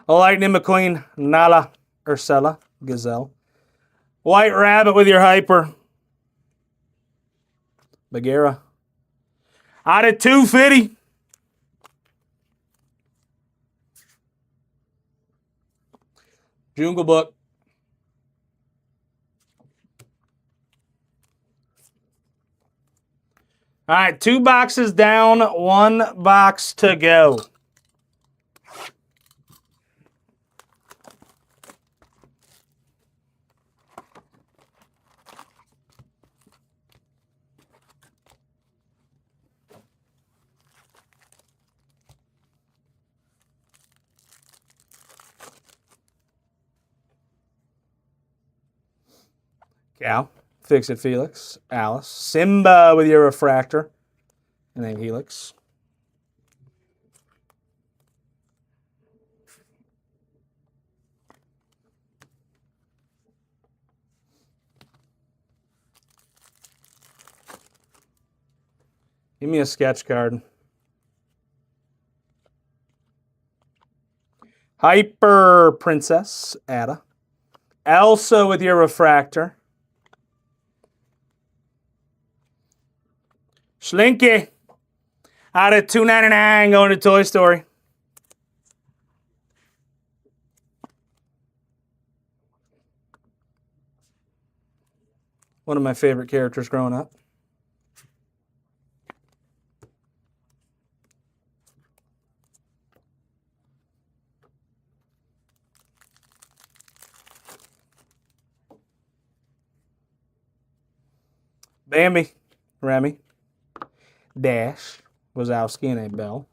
A Lightning McQueen, Nala, Ursula, Gazelle. White Rabbit with your hyper. Bagheera. Out of 250. Jungle Book. All right, 2 boxes down, 1 box to go. Cal. Fix It Felix. Alice. Simba with your refractor. And then Helix. Give me a sketch card. Hyper Princess. Ada. Elsa with your refractor. Slinky. Out of 299 going to Toy Story. One of my favorite characters growing up. Bambi. Remy. Dash. Wazowski and a Bell.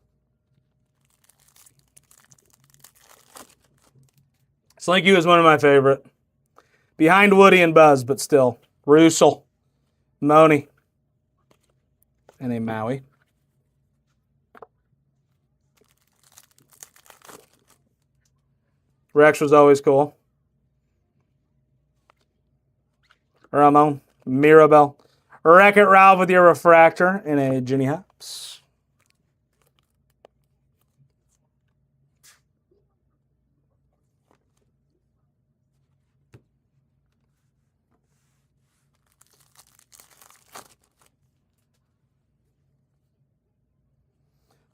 Slinky was one of my favorite. Behind Woody and Buzz, but still. Russell. Moni. And a Maui. Rex was always cool. Ramon. Mirabelle. Wreck-It Ralph with your refractor and a Ginny Hops.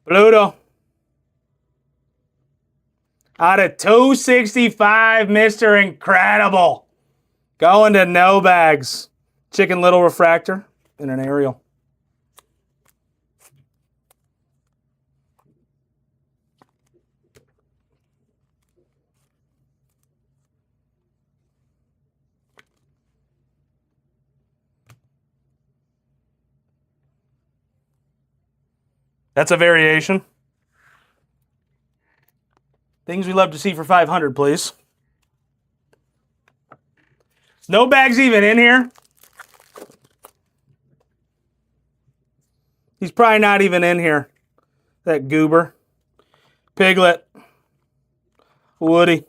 Pluto. Out of 265, Mr. Incredible. Going to no bags. Chicken Little refractor and an aerial. That's a variation. Things we love to see for 500, please. No bags even in here. He's probably not even in here. That goober. Piglet. Woody.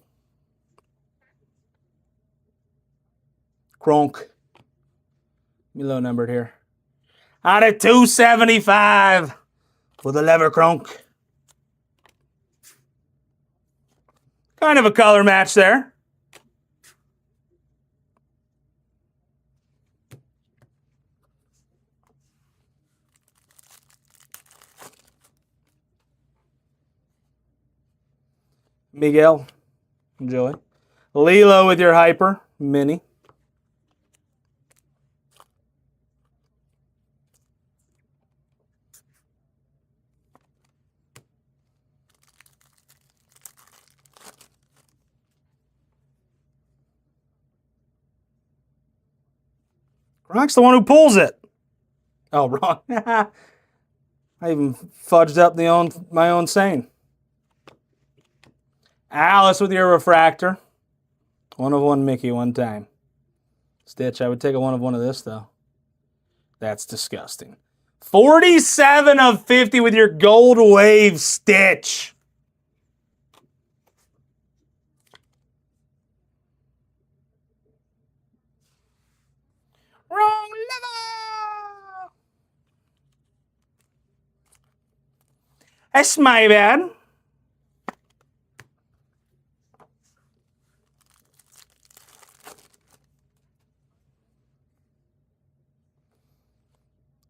Kronk. Me low numbered here. Out of 275 for the Lever Kronk. Kind of a color match there. Miguel, enjoy. Lilo with your hyper, mini. Gronk's the one who pulls it. Oh, wrong. I even fudged up my own saying. Alice with your refractor. 1 of 1 Mickey one time. Stitch, I would take a 1 of 1 of this, though. That's disgusting. 47 of 50 with your gold wave, Stitch. Wrong level. That's my bad.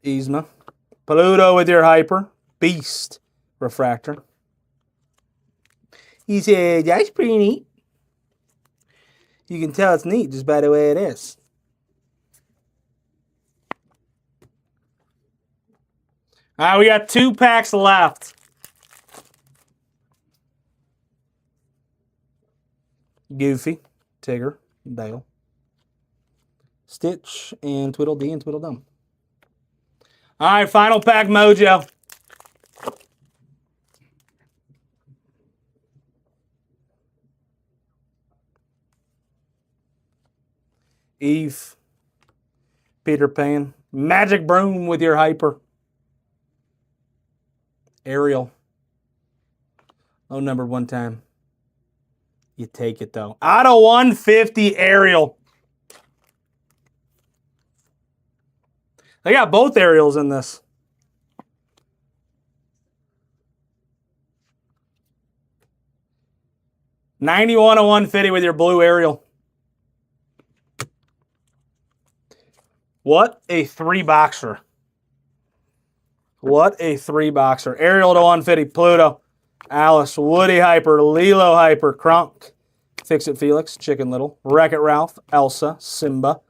Yzma. Pluto with your hyper. Beast refractor. He said, that's pretty neat. You can tell it's neat just by the way it is. All right, we got 2 packs left. Goofy, Tigger, Dale, Stitch, and Tweedledee and Tweedledum. All right, final pack mojo. Eve, Peter Pan, Magic Broom with your hyper. Ariel. Low number 1 time. You take it, though. Out of 150, Ariel. They got both Ariels in this. $91 of 150 with your blue Ariel. What a 3-boxer. What a 3-boxer. Ariel to 150, Pluto, Alice, Woody Hyper, Lilo Hyper, Kronk, Fix-It Felix, Chicken Little, Wreck-It Ralph, Elsa, Simba,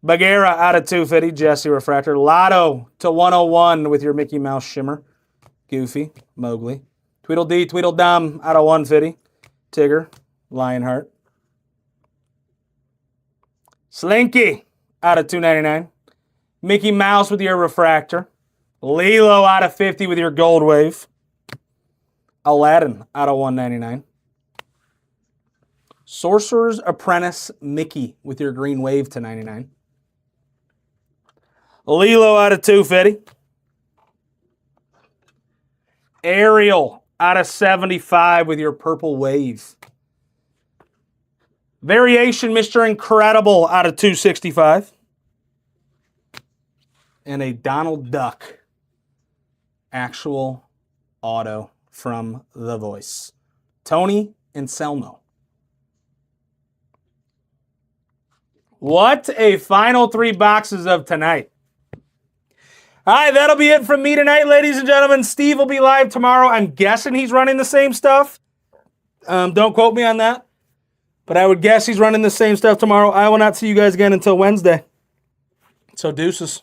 Bagheera out of 250, Jesse Refractor, Lotto to 101 with your Mickey Mouse Shimmer, Goofy, Mowgli, Tweedledee, Tweedledum out of 150, Tigger, Lionheart, Slinky out of 299. Mickey Mouse with your refractor. Lilo out of 50 with your gold wave. Aladdin out of 199. Sorcerer's Apprentice Mickey with your green wave to 99. Lilo out of 250. Ariel out of 75 with your purple wave. Variation Mr. Incredible out of 265. And a Donald Duck actual auto from The Voice. Tony Anselmo. What a final 3 boxes of tonight. All right, that'll be it from me tonight, ladies and gentlemen. Steve will be live tomorrow. I'm guessing he's running the same stuff. Don't quote me on that. But I would guess he's running the same stuff tomorrow. I will not see you guys again until Wednesday. So deuces.